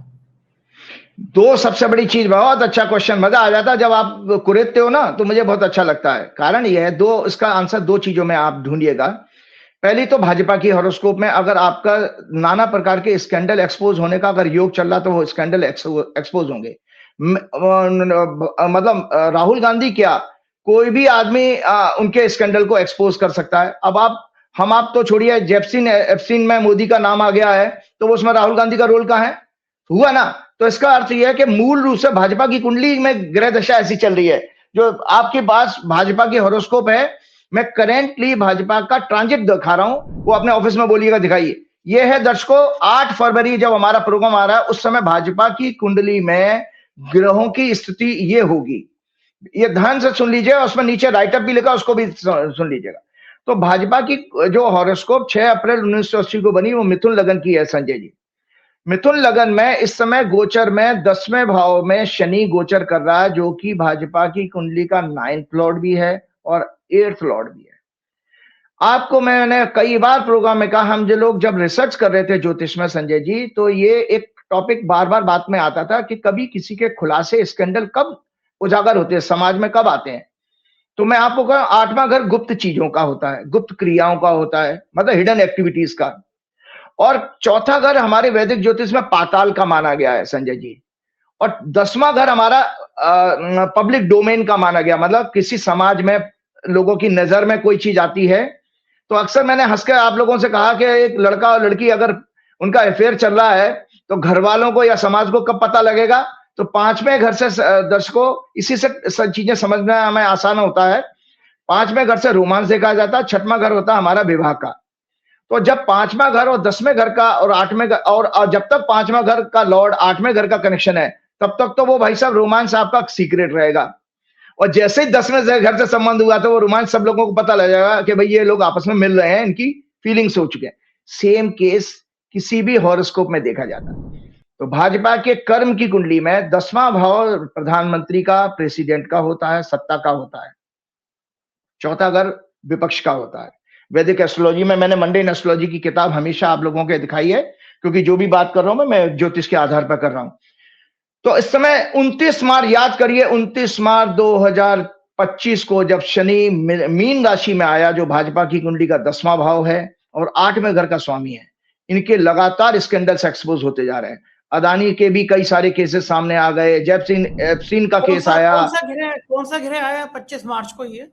दो सबसे बड़ी चीज, बहुत अच्छा क्वेश्चन, मजा आ जाता है जब आप कुरेदते हो ना, तो मुझे बहुत अच्छा लगता है। कारण यह है, दो, इसका आंसर दो चीजों में आप ढूंढिएगा। पहली तो भाजपा की हॉरोस्कोप में अगर आपका नाना प्रकार के स्कैंडल एक्सपोज होने का अगर योग चल रहा, तो वो स्कैंडल एक्सपोज होंगे। मतलब राहुल गांधी क्या, कोई भी आदमी उनके स्कैंडल को एक्सपोज कर सकता है। अब आप तो छोड़िए, एप्स्टीन में मोदी का नाम आ गया है, तो उसमें राहुल गांधी का रोल कहां है, हुआ ना। तो इसका अर्थ यह है कि मूल रूप से भाजपा की कुंडली में ग्रह दशा ऐसी चल रही है। जो आपके पास भाजपा की हॉरोस्कोप है, मैं करेंटली भाजपा का ट्रांजिट दिखा रहा हूं, वो अपने ऑफिस में बोलिएगा, दिखाइए। ये है दर्शकों, 8 फरवरी जब हमारा प्रोग्राम आ रहा है, उस समय भाजपा की कुंडली में ग्रहों की स्थिति ये होगी। ये ध्यान से सुन लीजिए, उसमें नीचे राइटअप भी लिखा, उसको भी सुन लीजिएगा। तो भाजपा की जो हॉरोस्कोप 6 अप्रैल 1980 को बनी, वो मिथुन लगन की है संजय जी। मिथुन लगन में इस समय गोचर में 10वें भाव में शनि गोचर कर रहा है, जो कि भाजपा की कुंडली का 9th लॉर्ड भी है और 8th लॉर्ड भी है। आपको मैंने कई बार प्रोग्राम में कहा, हम जो लोग जब रिसर्च कर रहे थे ज्योतिष में संजय जी, तो ये एक टॉपिक बार बार बात में आता था कि कभी किसी के खुलासे, स्कैंडल कब उजागर होते हैं, समाज में कब आते हैं। तो मैं आपको कहूं, 8वां घर गुप्त चीजों का होता है, गुप्त क्रियाओं का होता है, मतलब हिडन एक्टिविटीज का। और चौथा घर हमारे वैदिक ज्योतिष में पाताल का माना गया है संजय जी। और 10वां घर हमारा पब्लिक डोमेन का माना गया, मतलब किसी समाज में लोगों की नजर में कोई चीज आती है। तो अक्सर मैंने हंस के आप लोगों से कहा कि एक लड़का और लड़की अगर उनका अफेयर चल रहा है, तो घर वालों को या समाज को कब पता लगेगा? तो 5वें घर से दर्शकों, इसी से चीजें समझना हमें आसान होता है। 5वें घर से रोमांस देखा जाता है, 6वां घर होता है हमारा विवाह का। तो जब 5वां घर और 10वें घर का और 8वें घर, और जब तक 5वां घर का लॉर्ड 8वें घर का कनेक्शन है, तब तक तो वो भाई साहब रोमांस आपका सीक्रेट रहेगा। और जैसे ही 10वें घर से संबंध हुआ, तो वो रोमांस सब लोगों को पता लग जाएगा कि भाई ये लोग आपस में मिल रहे हैं, इनकी फीलिंग्स हो चुके हैं। सेम केस किसी भी हॉरोस्कोप में देखा जाता है। तो भाजपा के कर्म की कुंडली में 10वां भाव प्रधानमंत्री का, प्रेसिडेंट का होता है, सत्ता का होता है। चौथा घर विपक्ष का होता है। वैदिक एस्ट्रोलॉजी में मैंने मंडेन एस्ट्रोलॉजी की किताब हमेशा आप लोगों को दिखाई है, क्योंकि जो भी बात कर रहा हूं मैं ज्योतिष के आधार पर कर रहा हूं। तो इस समय 29 मार्च, याद करिए 29 मार्च 2025 को जब शनि मीन राशि में आया, जो भाजपा की कुंडली का 10वां भाव है और 8वें घर का स्वामी है, इनके लगातार स्कैंडल्स एक्सपोज होते जा रहे हैं। अदानी के भी कई सारे केसेस सामने आ गए, एप्स्टीन का केस आया। कौन सा ग्रह आया 25 मार्च को? ये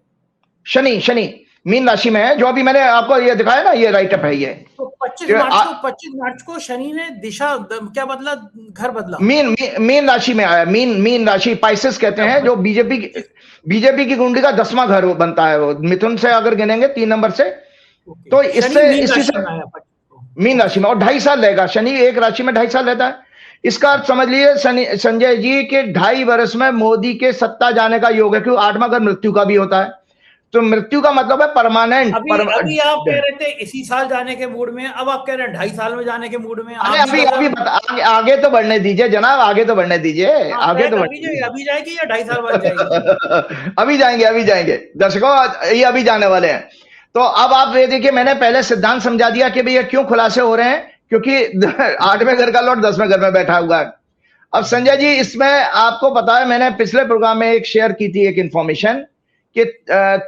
शनि मीन राशि में है, जो अभी मैंने आपको ये दिखाया ना, ये राइटअप है। ये तो 25 मार्च को शनि ने दिशा क्या बदला, घर बदला, मीन राशि में आया। मीन राशि पाइसेस कहते हैं, जो बीजेपी की कुंडली का 10वां घर बनता है। वो मिथुन से अगर गिनेंगे 3 नंबर से, तो इससे इसी से मीन राशि में, और 2.5 साल रहेगा शनि एक राशि में, 2.5 साल रहता है। इसका अर्थ समझ लीजिए संजय जी के 2.5 वर्ष में मोदी के सत्ता जाने का योग है, क्योंकि 8वां घर मृत्यु का भी होता है। तो मृत्यु का मतलब है परमानेंट। अभी आप कह रहे थे इसी साल जाने के मूड में, अब आप कह रहे हैं 2.5 साल में जाने के मूड में। अभी आगे तो बढ़ने दीजिए जनाब, आगे तो बढ़ने दीजिए, आगे तो अभी जाएगी या 2.5 साल बाद जाएगी? अभी जाएंगे दर्शकों, ये अभी जाने वाले हैं। तो अब आप ये देखिए, मैंने पहले सिद्धांत समझा दिया कि भैया क्यों खुलासे हो रहे हैं, क्योंकि 8वें घर का लॉर्ड 10वें घर में बैठा हुआ है। अब संजय जी, इसमें आपको पता है, मैंने पिछले प्रोग्राम में एक शेयर की थी एक इंफॉर्मेशन कि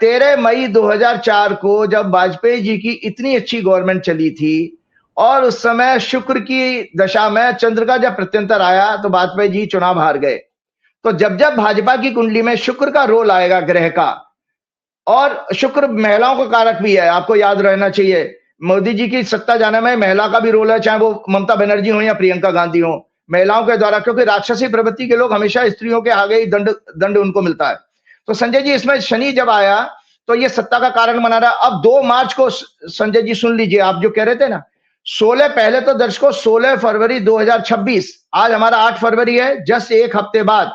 13 मई 2004 को जब वाजपेयी जी की इतनी अच्छी गवर्नमेंट चली थी, और उस समय शुक्र की दशा में चंद्र का जब प्रत्यंतर आया, तो वाजपेयी जी चुनाव हार गए। तो जब जब भाजपा की कुंडली में शुक्र का रोल आएगा ग्रह का, और शुक्र महिलाओं का कारक भी है, आपको याद रहना चाहिए, मोदी जी की सत्ता जाने में महिला का भी रोल है, चाहे वो ममता बनर्जी हो या प्रियंका गांधी हो, महिलाओं के द्वारा, क्योंकि राक्षसी प्रवृत्ति के लोग हमेशा स्त्रियों के आगे ही दंड उनको मिलता है। तो संजय जी, इसमें शनि जब आया तो ये सत्ता का कारण बना रहा। अब 2 मार्च को संजय जी सुन लीजिए, आप जो कह रहे थे ना, 16 पहले तो दर्शकों 16 फरवरी 2026, आज हमारा 8 फरवरी है, जस्ट एक हफ्ते बाद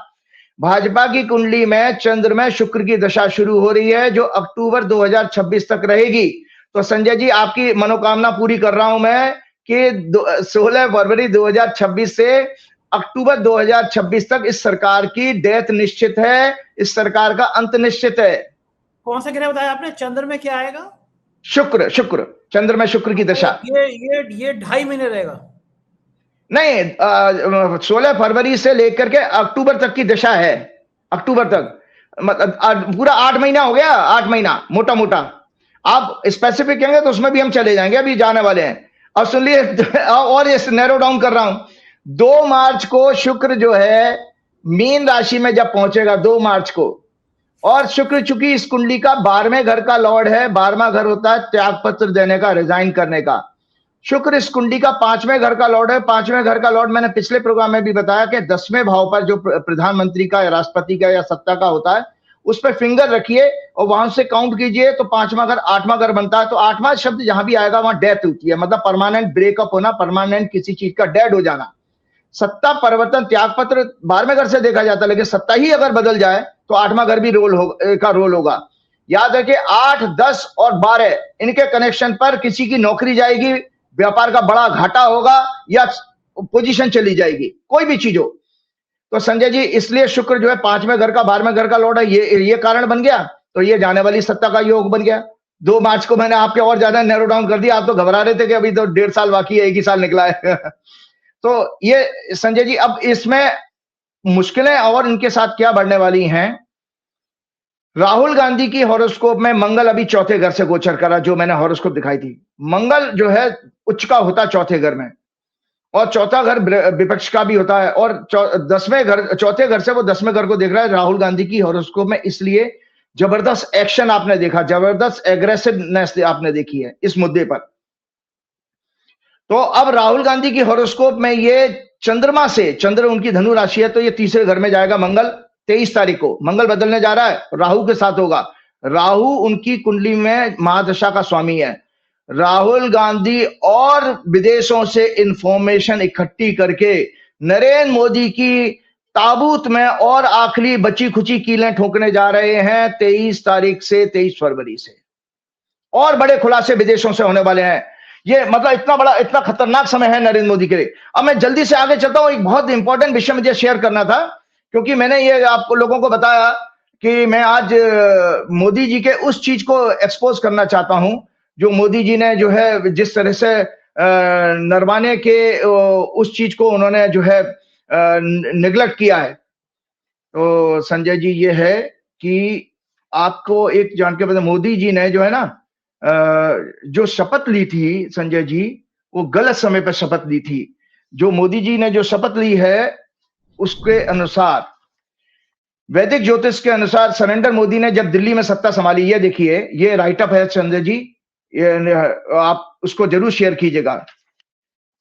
भाजपा की कुंडली में चंद्र में शुक्र की दशा शुरू हो रही है, जो अक्टूबर 2026 तक रहेगी। तो संजय जी, आपकी मनोकामना पूरी कर रहा हूं मैं कि 16 फरवरी 2026 से अक्टूबर 2026 तक इस सरकार की डेथ निश्चित है, इस सरकार का अंत निश्चित है। कौन सा ग्रह बताया आपने? चंद्र में क्या आएगा? शुक्र चंद्र में शुक्र की दशा। ये 2.5 महीने रहेगा? नहीं, 16 फरवरी से लेकर के अक्टूबर तक की दशा है, अक्टूबर तक, मतलब पूरा 8 महीना हो गया, 8 महीना मोटा मोटा। आप स्पेसिफिक कहेंगे तो उसमें भी हम चले जाएंगे, अभी जाने वाले हैं। अब सुन लिए, और ये नैरो डाउन कर रहा हूं। 2 मार्च को शुक्र जो है मीन राशि में जब पहुंचेगा 2 मार्च को, और शुक्र चूंकि इस कुंडली का 12वें घर का लॉर्ड है, 12वां घर होता है त्याग पत्र देने का, रिजाइन करने का। शुक्र इस कुंडली का 5वें घर का लॉर्ड है। 5वें घर का लॉर्ड मैंने पिछले प्रोग्राम में भी बताया कि 10वें भाव पर जो प्रधानमंत्री का या राष्ट्रपति का या सत्ता का होता है, उस पर फिंगर रखिए और वहां से काउंट कीजिए, तो 5वां घर 8वां घर बनता है। तो 8वां शब्द जहां भी आएगा वहां डेथ होती है, मतलब परमानेंट ब्रेकअप होना, परमानेंट किसी चीज का डेड हो जाना। सत्ता परिवर्तन त्याग पत्र 12वें घर से देखा जाता है, लेकिन सत्ता ही अगर बदल जाए तो 8वां घर भी रोल होगा। याद रखिए, 8, 10 और 12 इनके कनेक्शन पर किसी की नौकरी जाएगी, व्यापार का बड़ा घाटा होगा, या पोजीशन चली जाएगी, कोई भी चीज हो। तो संजय जी, इसलिए शुक्र जो है 5वें घर का 12वें घर का लॉर्ड है, ये कारण बन गया। तो ये जाने वाली सत्ता का योग बन गया। 2 मार्च को मैंने आपके और ज्यादा नैरो डाउन कर दिया, आप तो घबरा रहे थे कि अभी तो 1.5 साल बाकी है, 1 ही साल निकला है। तो ये संजय जी, अब इसमें मुश्किलें और इनके साथ क्या बढ़ने वाली हैं। राहुल गांधी की हॉरोस्कोप में मंगल अभी 4थे घर से गोचर करा, जो मैंने हॉरोस्कोप दिखाई थी। मंगल जो है उच्च का होता है 4थे घर में, और 4था घर विपक्ष का भी होता है, और 10वें घर, 4थे घर से वो 10वें घर को देख रहा है राहुल गांधी की हॉरोस्कोप में। इसलिए जबरदस्त एक्शन आपने देखा, जबरदस्त एग्रेसिवनेस आपने देखी है इस मुद्दे पर। तो अब राहुल गांधी की हॉरोस्कोप में ये चंद्रमा से, चंद्र उनकी धनु राशि है, तो ये 3रे घर में जाएगा। मंगल 23 तारीख को मंगल बदलने जा रहा है, राहु के साथ होगा। राहु उनकी कुंडली में महादशा का स्वामी है। राहुल गांधी और विदेशों से इंफॉर्मेशन इकट्ठी करके नरेंद्र मोदी की ताबूत में और आखिरी बची खुची कीलें ठोकने जा रहे हैं 23 तारीख से 23 फरवरी से, और बड़े खुलासे विदेशों से होने वाले हैं। ये मतलब इतना बड़ा, इतना खतरनाक समय है नरेंद्र मोदी के लिए। अब मैं जल्दी से आगे चलता हूं, एक बहुत इंपॉर्टेंट विषय मुझे शेयर करना था, क्योंकि मैंने ये आपको लोगों को बताया कि मैं आज मोदी जी के उस चीज को एक्सपोज करना चाहता हूं जो मोदी जी ने जो है जिस तरह से नरवाने के उस चीज को उन्होंने जो है निगलेक्ट किया है। तो संजय जी, ये है कि आपको एक जान के पता, मोदी जी ने जो है ना जो शपथ ली थी संजय जी, वो गलत समय पर शपथ ली थी। जो मोदी जी ने जो शपथ ली है उसके अनुसार वैदिक ज्योतिष के अनुसार सरेंडर मोदी ने जब दिल्ली में सत्ता संभाली, ये देखिए, ये राइट अप है संजय जी, ये आप उसको जरूर शेयर कीजिएगा।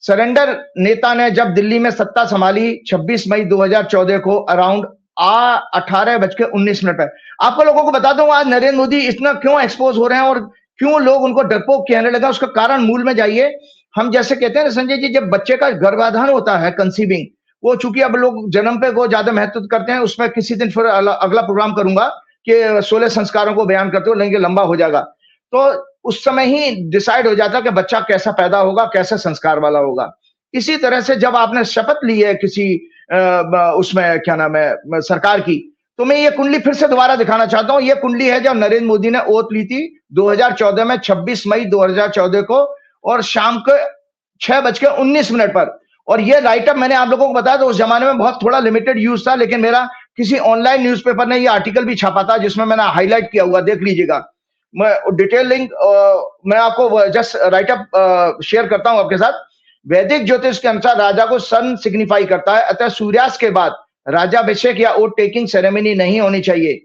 सरेंडर नेता ने जब दिल्ली में सत्ता संभाली 26 मई 2014 को अराउंड 18:19 पर। आपको लोगों को बता दूं आज नरेंद्र मोदी इतना क्यों एक्सपोज हो रहे हैं और क्यों लोग उनको डरपोक कहने लगा, उसका कारण मूल में जाइए। हम जैसे कहते हैं ना संजय जी, जब बच्चे का गर्भाधान होता है, कंसीविंग, वो चूंकि अब लोग जन्म पे को ज्यादा महत्व करते हैं, उसमें किसी दिन फिर अगला प्रोग्राम करूंगा कि 16 संस्कारों को बयान करते हो, लेकिन लंबा हो जाएगा। तो उस समय ही डिसाइड हो जाता कि बच्चा कैसा पैदा होगा, कैसे संस्कार वाला होगा। इसी तरह से जब आपने शपथ ली है किसी उसमें क्या नाम है सरकार की, तो मैं ये कुंडली फिर से दोबारा दिखाना चाहता हूं। ये कुंडली है जब नरेंद्र मोदी ने ओथ ली थी 2014 में, 26 मई 2014 को, और शाम को 6:19 पर। और ये राइटअप मैंने आप लोगों को बताया तो उस जमाने में बहुत थोड़ा लिमिटेड यूज था, लेकिन मेरा किसी ऑनलाइन न्यूज़पेपर ने ये आर्टिकल भी छापा था जिसमें मैंने हाईलाइट किया हुआ, देख लीजिएगा। मैं डिटेल लिंक मैं आपको जस्ट राइटअप शेयर करता हूं आपके साथ। वैदिक ज्योतिष के अनुसार राजा को सन सिग्निफाई करता है, अतः सूर्यास्त के बाद राजाभिषेक या ओथ टेकिंग सेरेमनी नहीं होनी चाहिए।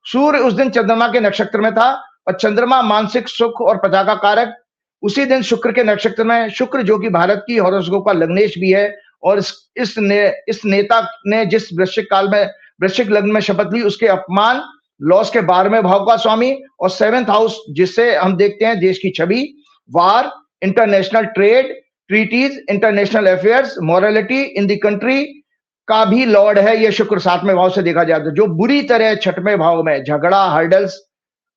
सूर्य उस दिन चंद्रमा के नक्षत्र में था और चंद्रमा मानसिक सुख और प्रजा का कारक। उसी दिन शुक्र के नक्षत्र में शुक्र, जो कि भारत की हॉरोस्कोप का लग्नेश भी है, और इस नेता ने जिस वृश्चिक लग्न में शपथ ली, उसके अपमान लॉस के 12वें भाव का स्वामी, और 7th हाउस जिससे हम देखते हैं देश की छवि, war, international trade, treaties, international affairs, morality in the country का भी लॉर्ड है। ये शुक्र 7वें भाव से देखा जाता है, जो बुरी तरह 6वें भाव में झगड़ा, hurdles,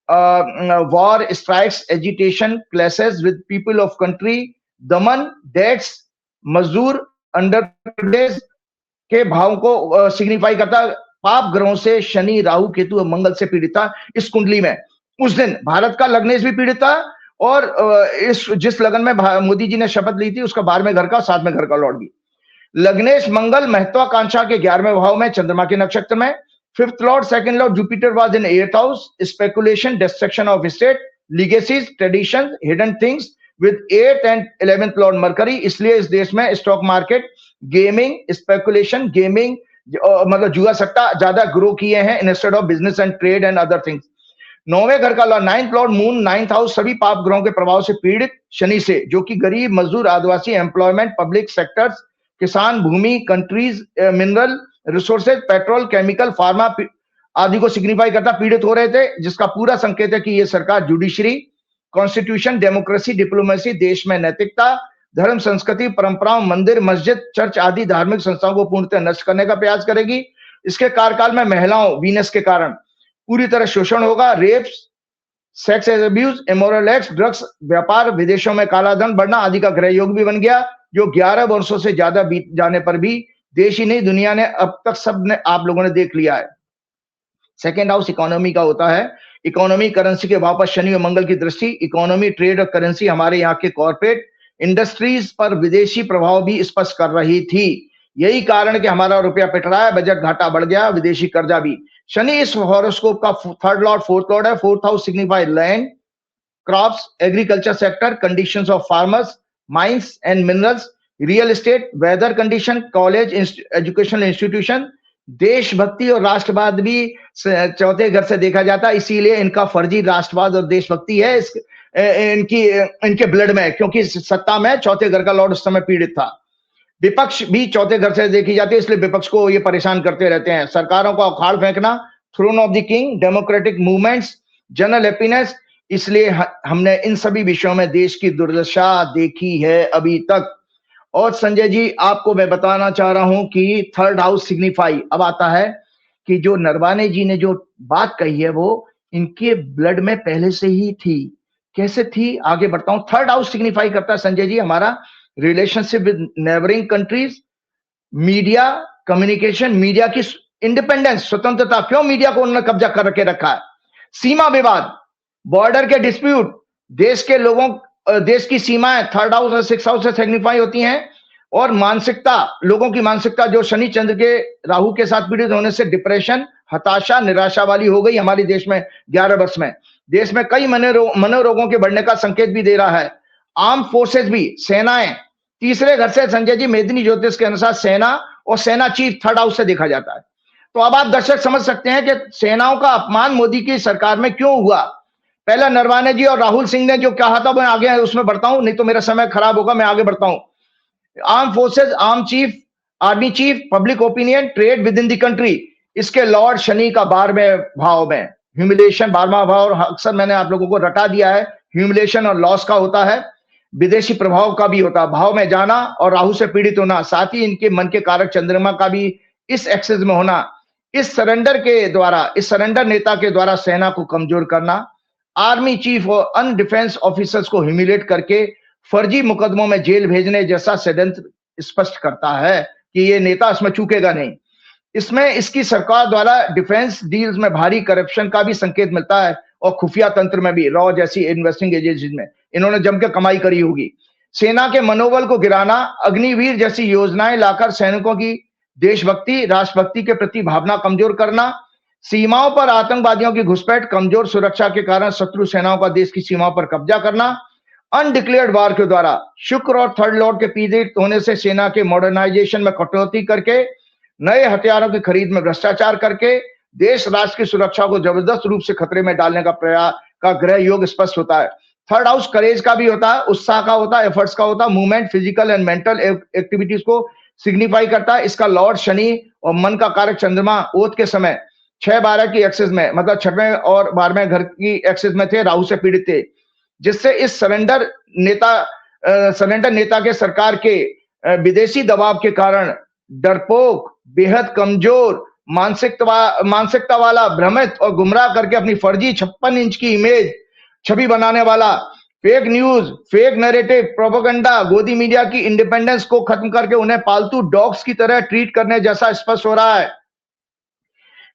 war, strikes, agitation, clashes with people of country, Daman, dates, मजदूर, अंडर के भाव को सिग्निफाई करता है। पाप ग्रहों से शनि, राहु, केतु और मंगल से पीड़ित था इस कुंडली में। उस दिन भारत का लग्नेश भी पीड़ित था, और इस जिस लगन में मोदी जी ने शपथ ली थी उसका 12वें घर का, 7वें घर का लॉर्ड भी। लग्नेश मंगल महत्वाकांक्षा के 11वें भाव में, चंद्रमा के नक्षत्र में। 5th lord, 2nd lord Jupiter was in 8th house. Speculation, destruction of state, legacies, tradition, hidden things with 8th and 11th lord Mercury. इसलिए इस देश में stock market, gaming, speculation, gaming मतलब जुआ सट्टा ज्यादा ग्रो किए हैं instead of business and trade and other things. 9वें घर का Lord 9th Lord moon, 9th house, सभी पाप ग्रहों के प्रभाव से पीड़ित शनि से, जो कि गरीब, मजदूर, आदिवासी, एम्प्लॉयमेंट, पब्लिक सेक्टर्स, किसान, भूमि, countries, mineral resources, petrol, chemical, pharma आदि को सिग्निफाई करता पीड़ित हो रहे थे, जिसका पूरा संकेत है कि ये सरकार जुडिशरी, कॉन्स्टिट्यूशन, डेमोक्रेसी, डिप्लोमेसी, देश में नैतिकता, धर्म, संस्कृति, परंपराओं, मंदिर, मस्जिद, चर्च आदि धार्मिक संस्थाओं को पूर्णतः नष्ट करने का प्रयास करेगी। इसके कार्यकाल में महिलाओं, वीनस के कारण पूरी तरह शोषण होगा, rapes, sex abuse, immoral acts, drugs व्यापार, विदेशों में काला धन बढ़ना आदि का ग्रह योग भी बन गया, जो 11 वर्षों से ज्यादा बीत जाने पर भी देश ही नहीं दुनिया ने अब तक सब ने आप लोगों ने देख लिया है। 2nd हाउस इकोनॉमी का होता है। इकोनॉमी, करेंसी के भाव पर शनि और मंगल की दृष्टि। इकोनॉमी, ट्रेड और करेंसी हमारे यहाँ के कॉर्पोरेट इंडस्ट्रीज पर विदेशी प्रभाव भी स्पष्ट कर रही थी। यही कारण कि हमारा रुपया पिट रहा है, बजट घाटा बढ़ गया, विदेशी कर्जा भी। शनि इस हॉरोस्कोप का 3rd लॉर्ड, 4th लॉर्ड है। 4th house signify land, crops, agriculture sector, conditions of farmers, mines and minerals, real estate, weather condition, college, educational institution. देशभक्ति और राष्ट्रवाद भी 4थे घर से देखा जाता है, इसीलिए इनका फर्जी राष्ट्रवाद और देशभक्ति है इनके ब्लड में, क्योंकि सत्ता में 4थे घर का लॉर्ड उस समय पीड़ित था। विपक्ष भी 4थे घर से देखी जाती है, इसलिए विपक्ष को ये परेशान करते रहते हैं। सरकारों का उखाड़ फेंकना, throne of the king, democratic movements, general happiness. इसलिए हमने इन सभी विषयों में देश की दुर्दशा देखी है अभी तक। और संजय जी, आपको मैं बताना चाह रहा हूं कि 3rd हाउस सिग्निफाई अब आता है कि जो नरवाने जी ने जो बात कही है वो इनके ब्लड में पहले से ही थी। कैसे थी, आगे बढ़ता हूं। 3rd हाउस सिग्निफाई करता है संजय जी हमारा relationship with neighbouring countries, media, communication, media की इंडिपेंडेंस, स्वतंत्रता। क्यों मीडिया को उन्होंने कब्जा करके रखा है? सीमा विवाद, बॉर्डर के डिस्प्यूट, देश के लोगों, देश की सीमाएं 3rd हाउस और 6th हाउस से सिग्निफाई होती हैं। और मानसिकता, लोगों की मानसिकता जो शनि चंद्र के राहु के साथ पीड़ित होने से डिप्रेशन, हताशा, निराशा वाली हो गई हमारे देश में 11 वर्ष में। देश में कई मनोरोगों के बढ़ने का संकेत भी दे रहा है। आर्म फोर्सेस भी, सेनाएं 3रे घर से संजय जी मेदिनी ज्योतिष के अनुसार सेना और सेना चीफ 3rd हाउस से देखा जाता है। तो अब आप दर्शक समझ सकते हैं कि सेनाओं का अपमान मोदी की सरकार में क्यों हुआ। पहला नरवाने जी और राहुल सिंह ने जो कहा था, मैं आगे उसमें बढ़ता हूं, नहीं तो मेरा समय खराब होगा, मैं आगे बढ़ता हूं। Arm forces, arm chief, army chief, public opinion, trade with in the country, इसके लॉर्ड शनि का 12वें भाव में ह्यूमिलेशन, 12वां भाव, और अक्सर मैंने आप लोगों को रटा दिया है, ह्यूमिलेशन और लॉस का होता है, विदेशी प्रभाव का भी होता है, भाव में जाना और राहु से पीड़ित होना, साथ ही इनके मन के कारक चंद्रमा का भी इस एक्सेस में होना। इस सरेंडर के द्वारा, इस सरेंडर नेता के द्वारा सेना को कमजोर करना, आर्मी चीफ और अन्य डिफेंस ऑफिसर्स को ह्यूमिलेट करके फर्जी मुकदमों में जेल भेजने जैसा षड्यंत्र स्पष्ट करता है कि ये नेता इसमें चूकेगा नहीं। इसमें इसकी सरकार द्वारा डिफेंस डील्स में भारी करप्शन का भी संकेत मिलता है, और खुफिया तंत्र में भी, रॉ जैसी इन्वेस्टिंग एजेंसीज में इन्होंने जम के कमाई करी होगी। सेना के मनोबल को गिराना, अग्निवीर जैसी योजनाएं लाकर सैनिकों की देशभक्ति, राष्ट्रभक्ति के प्रति भावना कमजोर करना, सीमाओं पर आतंकवादियों की घुसपैठ, कमजोर सुरक्षा के कारण शत्रु सेनाओं का देश की सीमाओं पर कब्जा करना, अनडिक्लेयर्ड वार के द्वारा शुक्र और थर्ड लॉर्ड के पीड़ित होने से सेना के मॉडर्नाइजेशन में कटौती करके, नए हथियारों की खरीद में भ्रष्टाचार करके देश राष्ट्र की सुरक्षा को जबरदस्त रूप से खतरे में डालने का प्रयास का ग्रह योग स्पष्ट होता है। थर्ड हाउस करेज का भी होता है, उत्साह का होता है, एफर्ट्स का होता है, movement, physical and mental activities को सिग्निफाई करता है। इसका लॉर्ड शनि और मन का कारक चंद्रमा ओत के समय 6-12 की एक्सेस में, मतलब 6वें और 12वें घर की एक्सेस में थे, राहु से पीड़ित थे, जिससे इस सरेंडर नेता के सरकार के विदेशी दबाव के कारण डरपोक, बेहद कमजोर, मानसिकता वाला, भ्रमित और गुमराह करके अपनी फर्जी 56 इंच की इमेज छवि बनाने वाला, fake news, fake narrative, propaganda, गोदी मीडिया की इंडिपेंडेंस को खत्म करके उन्हें पालतू डॉग्स की तरह ट्रीट करने जैसा स्पष्ट हो रहा है।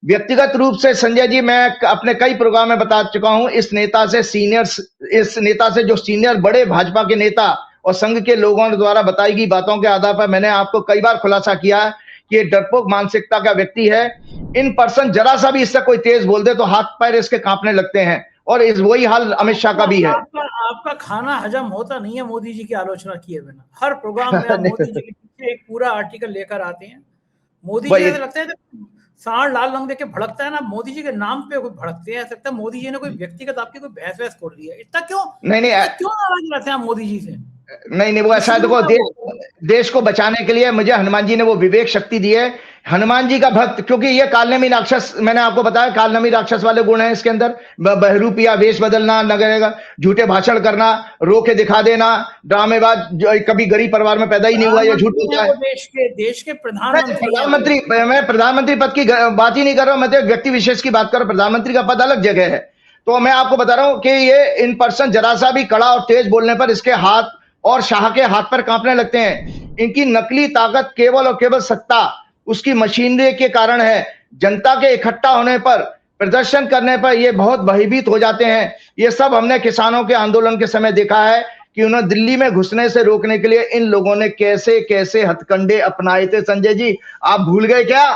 व्यक्तिगत रूप से संजय जी, मैं अपने कई प्रोग्राम में बता चुका हूं, इस नेता से जो सीनियर बड़े भाजपा के नेता और संघ के लोगों द्वारा बताई गई बातों के आधार पर मैंने आपको कई बार खुलासा किया है कि ये डरपोक मानसिकता का व्यक्ति है। इन पर्सन जरा सा भी इससे कोई तेज बोल दे तो हाथ पैर इसके कांपने लगते हैं, और इस वही हाल अमित शाह का भी है। आपका खाना हजम होता नहीं है मोदी जी की आलोचना किए बिना। हर प्रोग्राम में आप मोदी जी के पीछे एक पूरा आर्टिकल लेकर आते हैं। मोदी जी ऐसा लगता है सांड लाल रंग देके भड़कता है ना, मोदी जी के नाम पे कोई भड़कते हैं, ऐसा लगता है मोदी जी ने कोई व्यक्तिगत आपकी कोई बहस वहस खोल ली है। इतना क्यों नाराज रहते हैं आप मोदी जी से? नहीं, वो ऐसा देखो, देश को बचाने के लिए मुझे हनुमान जी ने वो विवेक शक्ति दी है। हनुमान जी का भक्त, क्योंकि ये कालनेमी राक्षस, मैंने आपको बताया कालनेमी राक्षस वाले गुण हैं इसके अंदर, बहरूपिया, वेश बदलना, नगरेगा, झूठे भाषण करना, रो के दिखा देना, ड्रामेबाज, कभी गरीब परिवार में पैदा ही नहीं हुआ, ये झूठ बोलता है। देश के प्रधानमंत्री, मैं प्रधानमंत्री पद की बात ही नहीं कर रहा हूं, मैं तो व्यक्ति विशेष की बात कर रहा हूं। प्रधानमंत्री का पद अलग जगह है। तो मैं आपको बता रहा हूं कि ये इन पर्सन जरा सा भी कड़ा और तेज बोलने पर इसके हाथ और शाह के हाथ पर कांपने लगते हैं। इनकी नकली ताकत केवल और केवल सत्ता उसकी मशीनरी के कारण है। जनता के इकट्ठा होने पर, प्रदर्शन करने पर ये बहुत भयभीत हो जाते हैं। ये सब हमने किसानों के आंदोलन के समय देखा है कि उन्हें दिल्ली में घुसने से रोकने के लिए इन लोगों ने कैसे कैसे हथकंडे अपनाए थे। संजय जी, आप भूल गए क्या?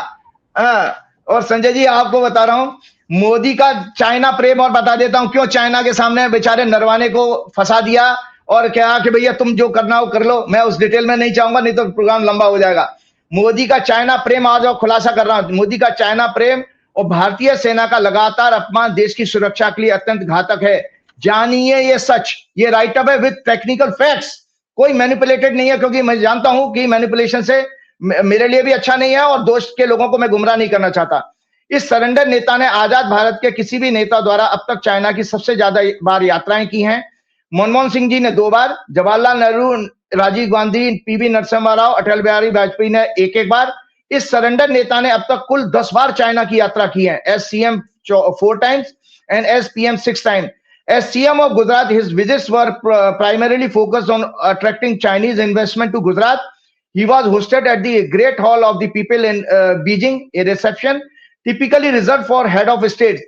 और संजय जी, आपको बता रहा हूं मोदी का चाइना प्रेम, और बता देता हूं क्यों चाइना के सामने बेचारे नरवाने को फंसा दिया और क्या कि भैया तुम जो करना हो कर लो। मैं उस डिटेल में नहीं चाहूंगा, नहीं तो प्रोग्राम लंबा हो जाएगा। मोदी का चाइना प्रेम, आज और खुलासा कर रहा हूं, मोदी का चाइना प्रेम और भारतीय सेना का लगातार अपमान देश की सुरक्षा के लिए अत्यंत घातक है। जानिए ये सच, ये राइट अप है विद टेक्निकल फैक्ट्स, कोई मैनिपुलेटेड नहीं है, क्योंकि मैं जानता हूं कि मैनिपुलेशन से मेरे लिए भी अच्छा नहीं है और दोस्त के लोगों को मैं गुमराह नहीं करना चाहता। इस सरेंडर नेता ने आजाद भारत के किसी भी नेता द्वारा अब तक चाइना की सबसे ज्यादा बार यात्राएं की हैं। मनमोहन सिंह जी ने 2 बार, जवाहरलाल नेहरू, राजीव गांधी, पीवी नरसिम्हा राव, अटल बिहारी वाजपेयी ने एक बार। इस सरेंडर नेता ने अब तक कुल 10 बार चाइना की यात्रा की है। As CM 4 times and as PM 6 times. As CM of Gujarat, his visits were primarily focused on attracting Chinese investment to Gujarat. He was hosted at the Great Hall of the People in Beijing, a reception typically reserved for head of state.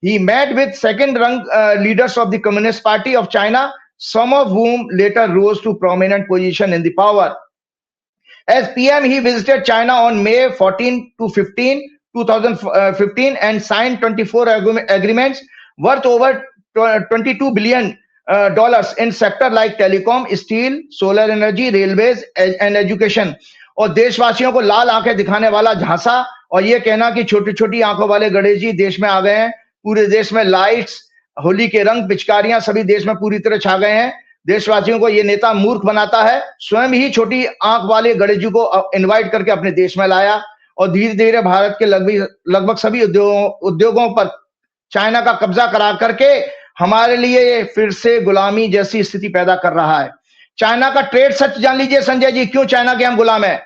He met with second-rung leaders of the Communist Party of China, some of whom later rose to prominent position in the power. As PM, he visited China on May 14 to 15, 2015 and signed 24 agreements worth over $22 billion in sector like telecom, steel, solar energy, railways and education. और देशवासियों को लाल आंखें दिखाने वाला झांसा और ये कहना कि छोटी छोटी आंखों वाले गणेश जी देश में आ गए हैं। पूरे देश में लाइट्स, होली के रंग, पिचकारियां सभी देश में पूरी तरह छा गए हैं। देशवासियों को ये नेता मूर्ख बनाता है। स्वयं ही छोटी आंख वाले गणेश जी को इनवाइट करके अपने देश में लाया और धीरे धीरे भारत के लगभग सभी उद्योगों पर चाइना का कब्जा करा करके हमारे लिए फिर से गुलामी जैसी स्थिति पैदा कर रहा है। चाइना का ट्रेड सच जान लीजिए संजय जी, क्यों चाइना के हम गुलाम है।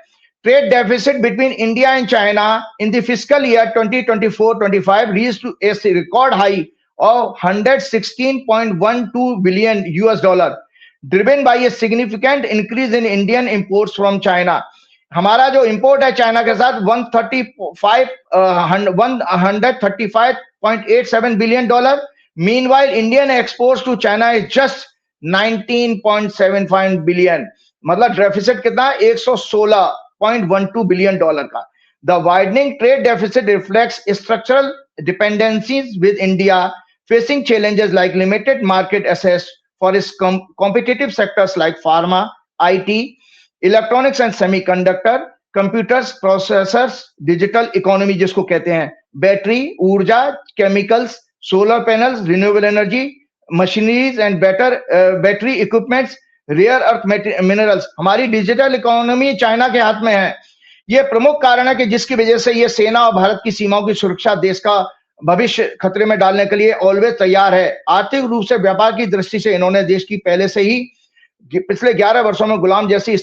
Trade deficit between India and China in the fiscal year 2024-25 reached to a record high of $116.12 billion US, driven by a significant increase in Indian imports from China. हमारा जो इंपोर्ट है चाइना के साथ 135.87 billion dollar. Meanwhile Indian exports to China is just 19.75 billion, मतलब deficit कितना, 116.12 billion dollar का। The widening trade deficit reflects structural dependencies with India facing challenges like limited market access for its competitive sectors like pharma, IT, electronics and semiconductor, computers, processors, digital economy जिसको कहते हैं, battery, ऊर्जा, chemicals, solar panels, renewable energy, machineries and battery equipments, rare earth minerals। हमारी digital economy China के हाथ में है। ये प्रमुख कारण है कि जिसकी वजह से ये सेना और भारत की सीमाओं की सुरक्षा, देश का भविष्य खतरे में डालने के लिए ऑलवेज तैयार है। आर्थिक रूप से, व्यापार की दृष्टि से इन्होंने देश की पहले से ही पिछले 11 वर्षों में गुलामों जैसी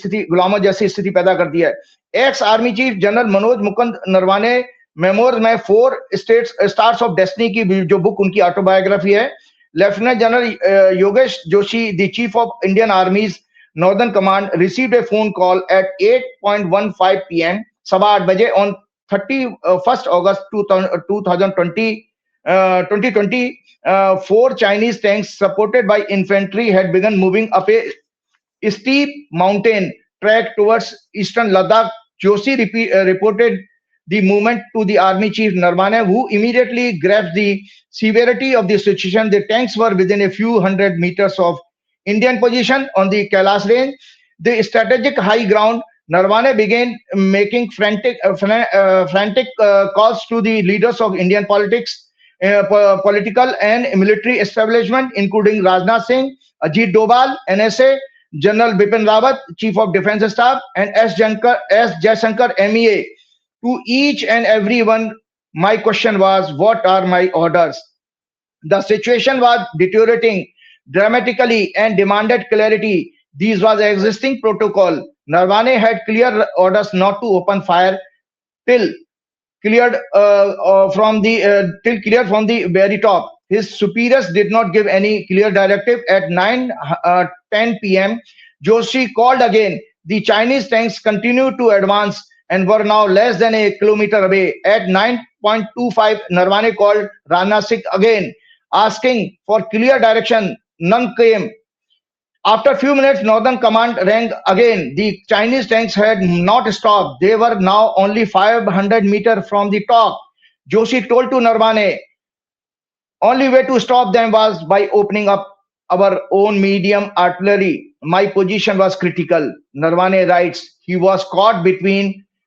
स्थिति पैदा कर दी है। Ex army chief general Manoj Mukund Naravane memoir में 4 स्टार्स ऑफ डेस्टिनी की जो बुक उनकी ऑटोबायोग्राफी है। Lieutenant general Yogesh Joshi, the chief of Indian आर्मीज northern command, received A phone call at 8:15 PM, 8:15 बजे on 31st August 2020, 4 Chinese tanks supported by infantry had begun moving up a steep mountain track towards eastern Ladakh. Joshi reported the movement to the Army Chief Narawane, who immediately grasped the severity of the situation. The tanks were within a few hundred meters of Indian position on the Kailash range, the strategic high ground. Narawane began making frantic calls to the leaders of Indian political and military establishment, including Rajnath Singh, Ajit Doval, NSA, General Bipin Rawat, Chief of Defence Staff, and S. Jaishankar, MEA. To each and every one, my question was, what are my orders? The situation was deteriorating dramatically and demanded clarity. This was existing protocol. Narawane had clear orders not to open fire till cleared from the very top. His superiors did not give any clear directive. At 9:10 PM, Joshi called again. The Chinese tanks continued to advance and were now less than a kilometer away. At 9:25, Narawane called Rajnath Singh again, asking for clear direction. None came. After a few minutes, Northern Command rang again. The Chinese tanks had not stopped. They were now only 500 meters from the top. Joshi told to Narawane, only way to stop them was by opening up our own medium artillery. My position was critical. Narawane writes, he was caught between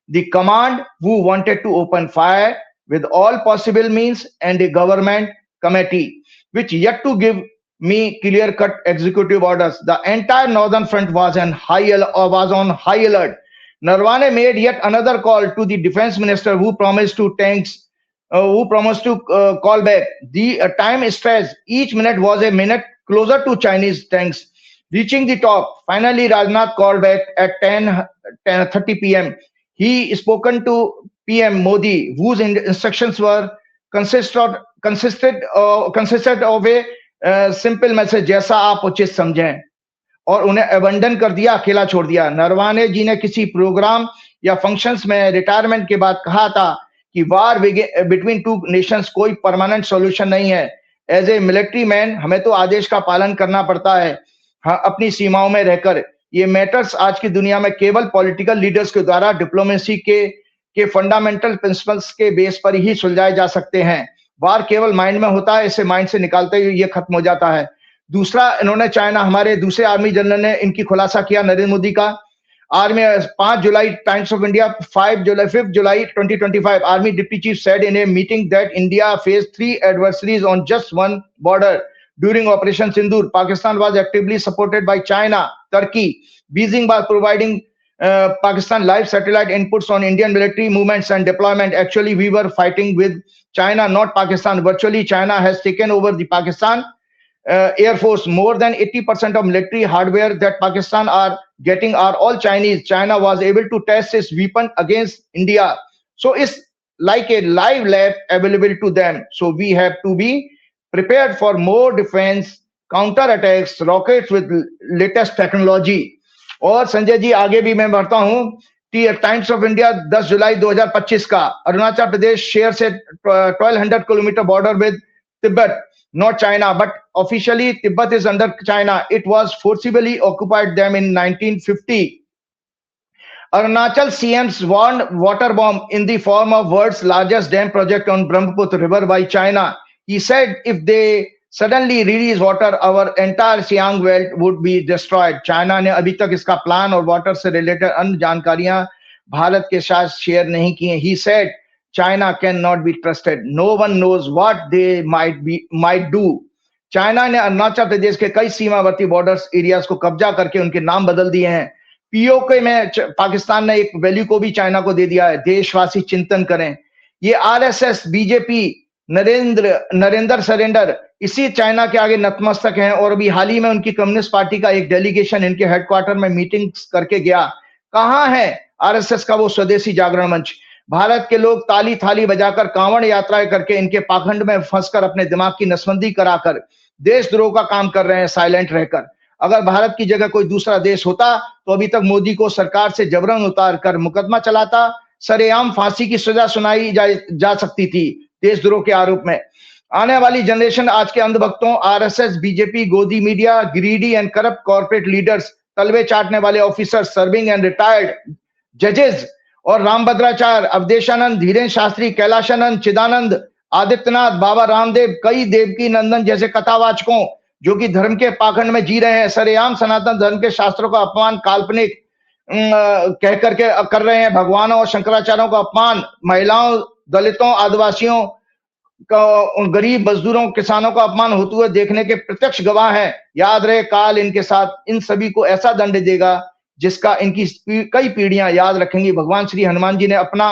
the command who wanted to open fire with all possible means and the government committee, which yet to give me clear-cut executive orders. The entire northern front was on high alert. Narawane made yet another call to the defense minister, who promised to call back. The time stretched. Each minute was a minute closer to Chinese tanks reaching the top. Finally, Rajnath called back at 10:30 PM. He spoken to PM Modi, whose instructions were consisted of a simple message, जैसा आप उचित समझें, और उन्हें abandon कर दिया, अकेला छोड़ दिया। नरवाने जी ने किसी प्रोग्राम या फंक्शंस में रिटायरमेंट के बाद कहा था कि वार बिटवीन टू नेशंस कोई परमानेंट सॉल्यूशन नहीं है। एज ए मिलिट्री मैन हमें तो आदेश का पालन करना पड़ता है, हाँ, अपनी सीमाओं में रहकर। ये मैटर्स आज की दुनिया में केवल पॉलिटिकल लीडर्स के द्वारा डिप्लोमेसी के फंडामेंटल प्रिंसिपल्स के बेस पर ही सुलझाए जा सकते हैं। वार केवल माइंड में होता है, इसे माइंड से निकालते ही ये खत्म हो जाता है। दूसरा, इन्होंने चाइना, हमारे दूसरे आर्मी जनरल ने इनकी खुलासा किया नरेंद्र मोदी का। Army 5 July, Times of India, 5 July 2025. Army Deputy Chief said in a meeting that India faced 3 adversaries on just one border during Operation Sindoor. Pakistan was actively supported by China, Turkey. Beijing was providing Pakistan live satellite inputs on Indian military movements and deployment. Actually, we were fighting with China, not Pakistan. Virtually, China has taken over the Pakistan Air Force. More than 80% of military hardware that Pakistan are getting are all Chinese. China was able to test its weapon against India. So it's like a live lab available to them. So we have to be prepared for more defense, counter attacks, rockets with latest technology. और संजय जी आगे भी मैं बढ़ता हूं। Times of India 10 जुलाई 2025 का, Arunachal Pradesh share से 1200 kilometre border with Tibet, not China, but officially Tibet is under China. It was forcibly occupied them in 1950. Arunachal CMs warned water bomb in the form of world's largest dam project on Brahmaputra River by China. He said if they suddenly release water, our entire Siang belt would be destroyed. China ने अभी तक इसका plan और water से related अन्य जानकारियां भारत के साथ शेयर नहीं की हैं. He said China cannot be trusted. No one knows what they might do. China ने अरुणाचल प्रदेश के कई सीमावर्ती बॉर्डर्स एरियाज को कब्जा करके उनके नाम बदल दिए हैं. पीओके में पाकिस्तान ने एक वैल्यू को भी चाइना को दे दिया है. देशवासी चिंतन करें. ये आरएसएस, बीजेपी, नरेंद्र सरेंडर इसी चाइना के आगे नतमस्तक हैं. और अभी हाल ही में उनकी कम्युनिस्ट पार्टी का एक डेलीगेशन इनके हेडक्वार्टर में मीटिंग करके गया. कहां है आरएसएस का वो स्वदेशी जागरण मंच? भारत के लोग ताली थाली बजाकर कांवड़ यात्राएं करके इनके पाखंड में फंसकर अपने दिमाग की नसबंदी कराकर देशद्रोह का काम कर रहे हैं साइलेंट रहकर. अगर भारत की जगह कोई दूसरा देश होता तो अभी तक मोदी को सरकार से जबरन उतार कर मुकदमा चलाता, सरेआम फांसी की सजा सुनाई जा सकती थी देशद्रोह के आरोप में. आने वाली जनरेशन आज के अंधभक्तों, आरएसएस, बीजेपी, गोदी media, greedy and corrupt corporate leaders, तलवे चाटने वाले ऑफिसर्स, सर्विंग एंड रिटायर्ड जजेस और रामभद्राचार्य, अवधेशानंद, धीरेन्द्र शास्त्री, कैलाशानंद, चिदानंद, आदित्यनाथ, बाबा रामदेव, कई देवकी नंदन जैसे कथावाचकों जो कि धर्म के पाखंड में जी रहे हैं, सरेआम सनातन धर्म के शास्त्रों का अपमान काल्पनिक कह करके कर रहे हैं. भगवानों और शंकराचार्यों का अपमान, महिलाओं, दलितों, आदिवासियों, गरीब मजदूरों, किसानों का अपमान होते हुए देखने के प्रत्यक्ष गवाह हैं. याद रहे काल इनके साथ इन सभी को ऐसा दंड देगा जिसका इनकी कई पीढ़ियां याद रखेंगी. भगवान श्री हनुमान जी ने अपना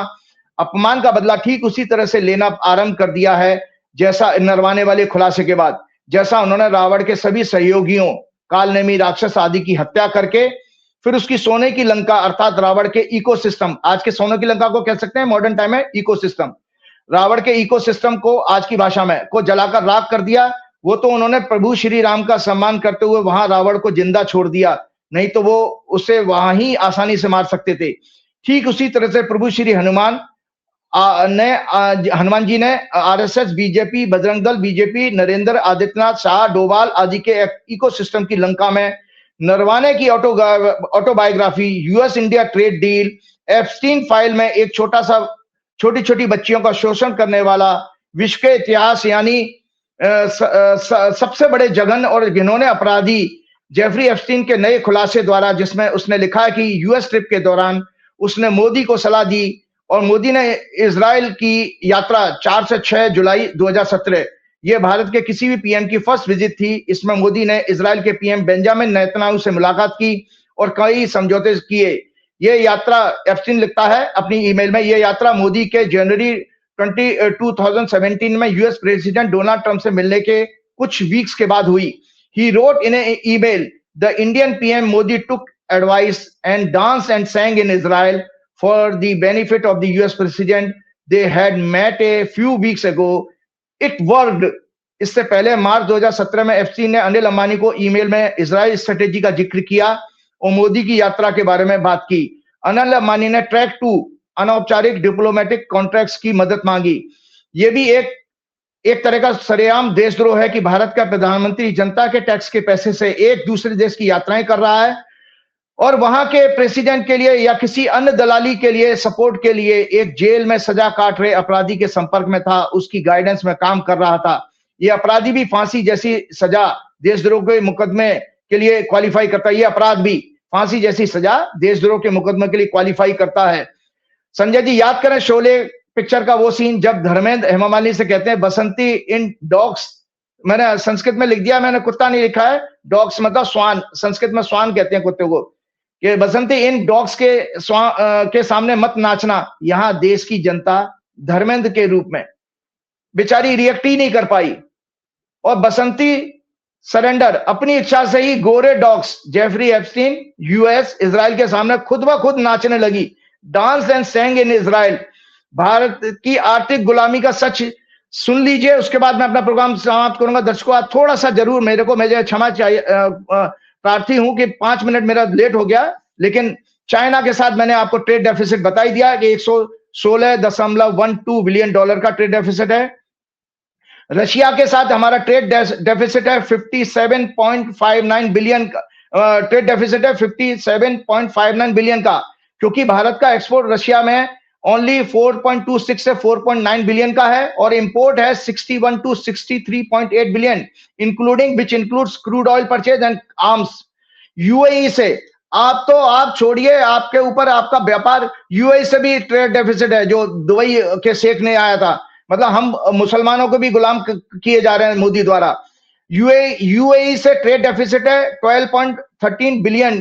अपमान का बदला ठीक उसी तरह से लेना आरंभ कर दिया है जैसा नरवाने वाले खुलासे के बाद, जैसा उन्होंने रावण के सभी सहयोगियों, कालनेमी राक्षस आदि की हत्या करके फिर उसकी सोने की लंका अर्थात रावण के इकोसिस्टम, आज के सोने की लंका को कह सकते हैं मॉडर्न टाइम में इकोसिस्टम, रावण के इकोसिस्टम को आज की भाषा में को जलाकर राख कर दिया. वो तो उन्होंने प्रभु श्री राम का सम्मान करते हुए वहां रावण को जिंदा छोड़ दिया, नहीं तो वो उसे वहां ही आसानी से मार सकते थे. ठीक उसी तरह से प्रभु श्री हनुमान जी ने RSS, BJP, Bajrang Dal, BJP, Narendra, Adityanath, Shah, Doval आदि के इकोसिस्टम की लंका में नरवाने की autobiography, US India trade deal, Epstein file में एक छोटी छोटी बच्चियों का शोषण करने वाला विश्व के इतिहास यानी सबसे बड़े जघन्य और घिनौने अपराधी जेफरी एप्स्टीन के नए खुलासे द्वारा, जिसमें उसने लिखा है कि यूएस ट्रिप के दौरान उसने मोदी को सलाह दी और मोदी ने इजराइल की यात्रा 4 से 6 जुलाई 2017, यह भारत के किसी भी पीएम की फर्स्ट विजिट थी. इसमें मोदी ने इजराइल के पीएम बेंजामिन नेतन्याहू से मुलाकात की और कई समझौते किए. यह यात्रा, एप्स्टीन लिखता है अपनी ईमेल में, यह यात्रा मोदी के जनवरी 2017 में यूएस प्रेसिडेंट डोनाल्ड ट्रंप से मिलने के कुछ वीक्स के बाद हुई. He wrote in an email, the Indian PM Modi took advice and danced and sang in Israel for the benefit of the US president. They had met a few weeks ago. It worked. इससे पहले मार्च 2017 में Epstein ने अनिल अंबानी को email में Israel strategy का जिक्र किया और मोदी की यात्रा के बारे में बात की. अनिल अंबानी ने ट्रैक 2 अनौपचारिक डिप्लोमेटिक कॉन्ट्रैक्ट्स की मदद मांगी. ये भी एक तरह का सरेआम देशद्रोह है कि भारत का प्रधानमंत्री जनता के टैक्स के पैसे से एक दूसरे देश की यात्राएं कर रहा है और वहां के प्रेसिडेंट के लिए या किसी अन्य दलाली के लिए सपोर्ट के लिए एक जेल में सजा काट रहे अपराधी के संपर्क में था, उसकी गाइडेंस में काम कर रहा था. ये अपराधी भी फांसी जैसी सजा देशद्रोह के मुकदमे के लिए क्वालिफाई करता है. ये अपराध भी फांसी जैसी सजा देशद्रोह के मुकदमे के लिए क्वालिफाई करता है। संजय जी याद करें शोले पिक्चर का वो सीन जब धर्मेंद्र हेमा मालिनी से कहते हैं बसंती इन डॉग्स, मैंने संस्कृत में लिख दिया, मैंने कुत्ता नहीं लिखा है, डॉग्स मतलब स्वान, संस्कृत में स्वान कहते हैं कुत्ते को, कि बसंती इन डॉग्स के सामने मत नाचना। यहां देश की जनता धर्मेंद्र के रूप में बेचारी रिएक्ट ही नहीं कर पाई और बसंती सरेंडर अपनी इच्छा से ही गोरे dogs Jeffrey Epstein US Israel के सामने खुद ब खुद नाचने लगी। Dance and sang in Israel. Bharat की आर्थिक गुलामी का सच सुन लीजिए, उसके बाद मैं अपना प्रोग्राम समाप्त करूंगा। दर्शकों आज थोड़ा सा जरूर मुझे क्षमा चाहिए, प्रार्थी हूं कि 5 मिनट मेरा लेट हो गया, लेकिन चाइना के साथ मैंने आपको ट्रेड डेफिसिट बता ही दिया कि 116.12 बिलियन डॉलर का ट्रेड डेफिसिट है। रशिया के साथ हमारा ट्रेड डेफिसिट है 57.59 बिलियन, ट्रेड डेफिसिट है 57.59 बिलियन का, क्योंकि भारत का एक्सपोर्ट रशिया में ओनली 4.26 से 4.9 बिलियन का है और इंपोर्ट है 61 to 63.8 billion, including which includes crude oil purchase and arms. UAE से आप छोड़िए, आपके ऊपर आपका व्यापार यूएई से भी ट्रेड डेफिसिट है, जो दुबई के शेख ने आया था। मतलब हम मुसलमानों को भी गुलाम किए जा रहे हैं मोदी द्वारा। यूएई से ट्रेड डेफिसिट है 12.13 बिलियन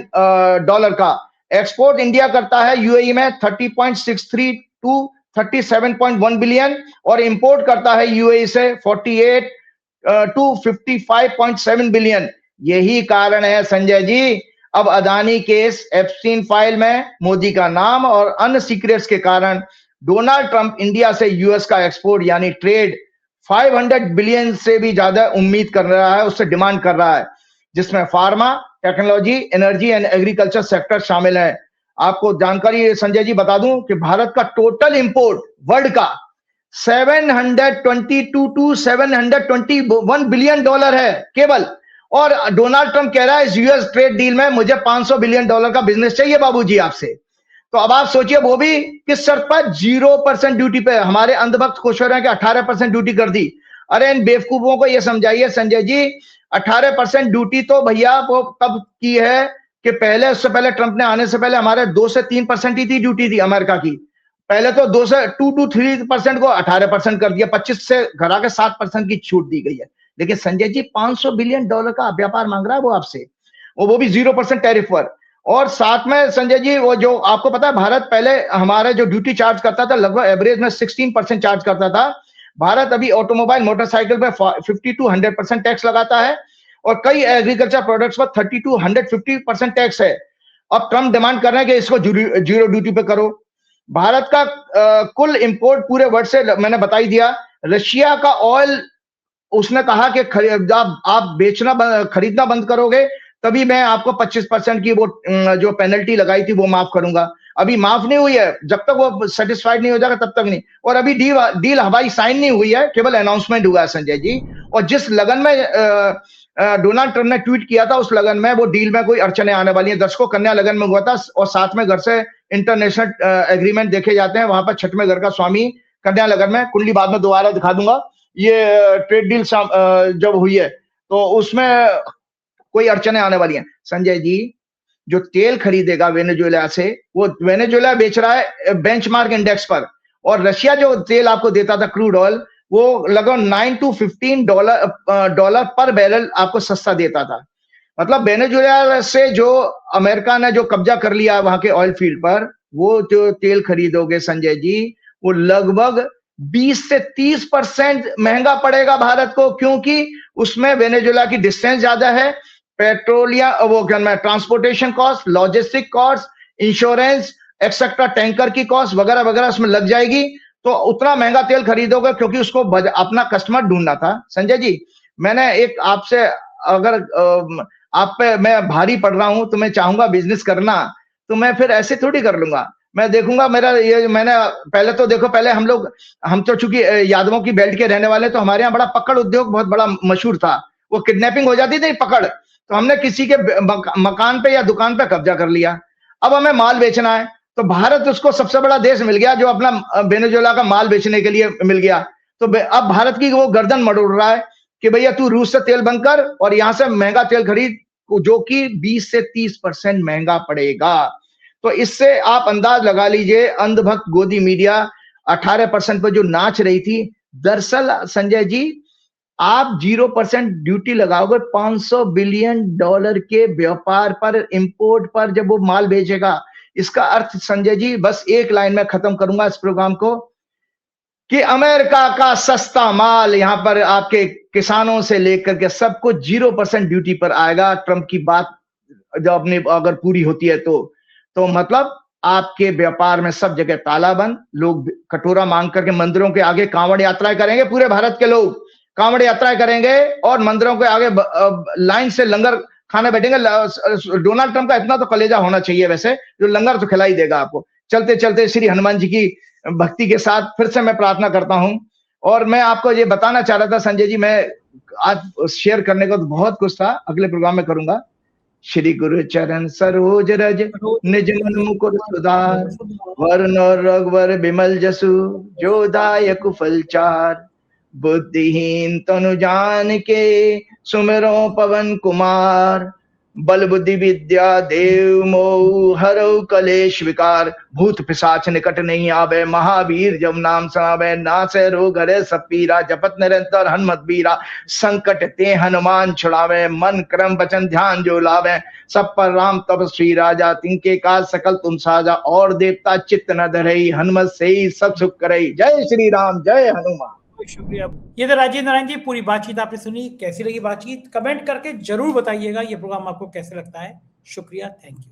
डॉलर का। एक्सपोर्ट इंडिया करता है यूएई में 30.63 टू 37.1 बिलियन और इंपोर्ट करता है यूएई से 48 टू 55.7 बिलियन। यही कारण है संजय जी, अब अदानी केस एप्स्टीन फाइल में मोदी का नाम और अन्य सीक्रेट्स के कारण डोनाल्ड ट्रंप इंडिया से यूएस का एक्सपोर्ट यानी ट्रेड 500 बिलियन से भी ज्यादा उम्मीद कर रहा है, उससे डिमांड कर रहा है, जिसमें pharma, technology, energy and agriculture sector शामिल है। आपको जानकारी संजय जी बता दूं कि भारत का टोटल इंपोर्ट वर्ल्ड का 722 टू 721 बिलियन डॉलर है केवल, और डोनाल्ड ट्रंप कह रहा है इस यूएस ट्रेड डील में मुझे 500 बिलियन डॉलर का बिजनेस चाहिए बाबूजी आपसे। तो अब आप सोचिए वो भी किस शर्त पर, 0% ड्यूटी पे। हमारे अंधभक्त खुश हो रहे हैं कि 18% ड्यूटी कर दी। अरे इन बेवकूफों को ये समझाइए संजय जी, 18% ड्यूटी तो भैया वो कब की है कि पहले, उससे पहले ट्रंप ने आने से पहले हमारे 2 से 3% ही थी ड्यूटी थी अमेरिका की। पहले तो 2 से 2 to 3% को 18% कर दिया, 25 से घरा के 7% की छूट दी गई है। लेकिन संजय जी 500 बिलियन डॉलर का व्यापार मांग रहा है वो आपसे, वो भी 0% टैरिफ पर। और साथ में संजय जी वो जो आपको पता है भारत पहले हमारा जो ड्यूटी चार्ज करता था लगभग एवरेज में 16% चार्ज करता था। भारत अभी ऑटोमोबाइल मोटरसाइकिल पे 50 to 100% टैक्स लगाता है और कई एग्रीकल्चर प्रोडक्ट्स पर 30 to 150% टैक्स है। अब ट्रम्प डिमांड कर रहे हैं कि इसको जीरो ड्यूटी पे करो। भारत का कुल इंपोर्ट पूरे वर्ल्ड से मैंने बता ही दिया। रशिया का ऑयल उसने कहा कि आप खरीदना बंद करोगे तभी मैं आपको 25% की वो जो पेनल्टी लगाई थी वो माफ करूंगा। अभी माफ नहीं हुई है, जब तक वो सेटिस्फाइड नहीं हो जाएगा तब तक नहीं। और अभी डील हवाई साइन नहीं हुई है, केवल अनाउंसमेंट हुआ है संजय जी। और जिस लगन में डोनाल्ड ट्रंप ने ट्वीट किया था उस लगन में वो डील में कोई अड़चने आने वाली है। दर्शकों कन्या लगन में हुआ था और साथ में घर से इंटरनेशनल एग्रीमेंट देखे जाते हैं, वहां पर छठवें घर का स्वामी कन्या लगन में, कुंडली बाद में दोबारा दिखा दूंगा। ये ट्रेड डील जब हुई है तो उसमें कोई अड़चने आने वाली हैं। संजय जी जो तेल खरीदेगा वेनेजुएला से, वो वेनेजुएला बेच रहा है बेंचमार्क इंडेक्स पर, और रशिया जो तेल आपको देता था क्रूड ऑयल वो लगभग 9 to 15 डॉलर पर बैरल आपको सस्ता देता था। मतलब वेनेजुएला से जो अमेरिका ने जो कब्जा कर लिया वहां के ऑयल फील्ड पर, वो जो तेल खरीदोगे संजय जी वो लगभग 20 से 30% महंगा पड़ेगा भारत को, क्योंकि उसमें वेनेजुएला की डिस्टेंस ज्यादा है, पेट्रोलियम वो क्या मैं transportation cost, logistic cost, insurance etcetera, tanker की कॉस्ट वगैरह वगैरह उसमें लग जाएगी। तो उतना महंगा तेल खरीदोगे क्योंकि उसको अपना कस्टमर ढूंढना था। संजय जी मैंने एक आपसे, अगर आप पे मैं भारी पड़ रहा हूं तो मैं चाहूंगा बिजनेस करना, तो मैं फिर ऐसे थोड़ी कर लूंगा। मैं देखूंगा मेरा ये, मैंने पहले तो देखो, पहले हम तो चूंकि यादवों की बेल्ट के रहने वाले, तो हमारे यहाँ बड़ा पकड़ उद्योग बहुत बड़ा मशहूर था। वो किडनैपिंग हो जाती थी पकड़, तो हमने किसी के मकान पे या दुकान पे कब्जा कर लिया। अब हमें माल बेचना है तो भारत उसको सबसे बड़ा देश मिल गया जो अपना वेनेजुएला का माल बेचने के लिए मिल गया। तो अब भारत की वो गर्दन मरोड़ रहा है कि भैया तू रूस से तेल बंद कर और यहां से महंगा तेल खरीद, जो कि 20 से 30% महंगा पड़ेगा। तो इससे आप अंदाज लगा लीजिए अंधभक्त गोदी मीडिया 18% पर जो नाच रही थी, दरअसल संजय जी आप 0% ड्यूटी लगाओगे $500 बिलियन के व्यापार पर, इंपोर्ट पर, जब वो माल बेचेगा। इसका अर्थ संजय जी बस एक लाइन में खत्म करूंगा इस प्रोग्राम को, कि अमेरिका का सस्ता माल यहां पर आपके किसानों से लेकर के सब कुछ 0% ड्यूटी पर आएगा। ट्रंप की बात जब अपनी अगर पूरी होती है तो मतलब आपके व्यापार में सब जगह ताला बंद, लोग कटोरा मांग करके मंदिरों के आगे कांवड़ यात्राएं करेंगे, पूरे भारत के लोग कांवड़ यात्राएं करेंगे और मंदिरों के आगे लाइन से लंगर खाने बैठेंगे। डोनाल्ड ट्रंप का इतना तो कलेजा होना चाहिए वैसे, जो लंगर तो खिला ही देगा आपको। चलते चलते श्री हनुमान जी की भक्ति के साथ फिर से मैं प्रार्थना करता हूं। और मैं आपको ये बताना चाह रहा था संजय जी, मैं आज शेयर करने को तो बहुत कुछ था, अगले प्रोग्राम में करूंगा। श्री गुरु चरण सरोज रज निज मन मुकुर सुधार, वर्ण और रघुवर बिमल जसु जो दायक फल चार, बुद्धिहीन तनु जान के सुमिरो पवन कुमार, बल बुद्धि विद्या देव मोह हरौ कलेश विकार, भूत पिशाच निकट नहीं आवे, महावीर जब नाम समावे, नासे रोग हरे सब पीरा, जपत निरंतर हनुमत बीरा, संकट ते हनुमान छुड़ावे, मन क्रम वचन ध्यान जो लावे, सब पर राम तब श्री राजा, तिनके काज सकल तुम साजा, और देवता चित्त न धरई, हनुमत से ही सब सुख करई। जय श्री राम, जय हनुमान। शुक्रिया। ये तो राजीव नारायण जी, पूरी बातचीत आपने सुनी, कैसी लगी बातचीत कमेंट करके जरूर बताइएगा। ये प्रोग्राम आपको कैसे लगता है। शुक्रिया, थैंक यू।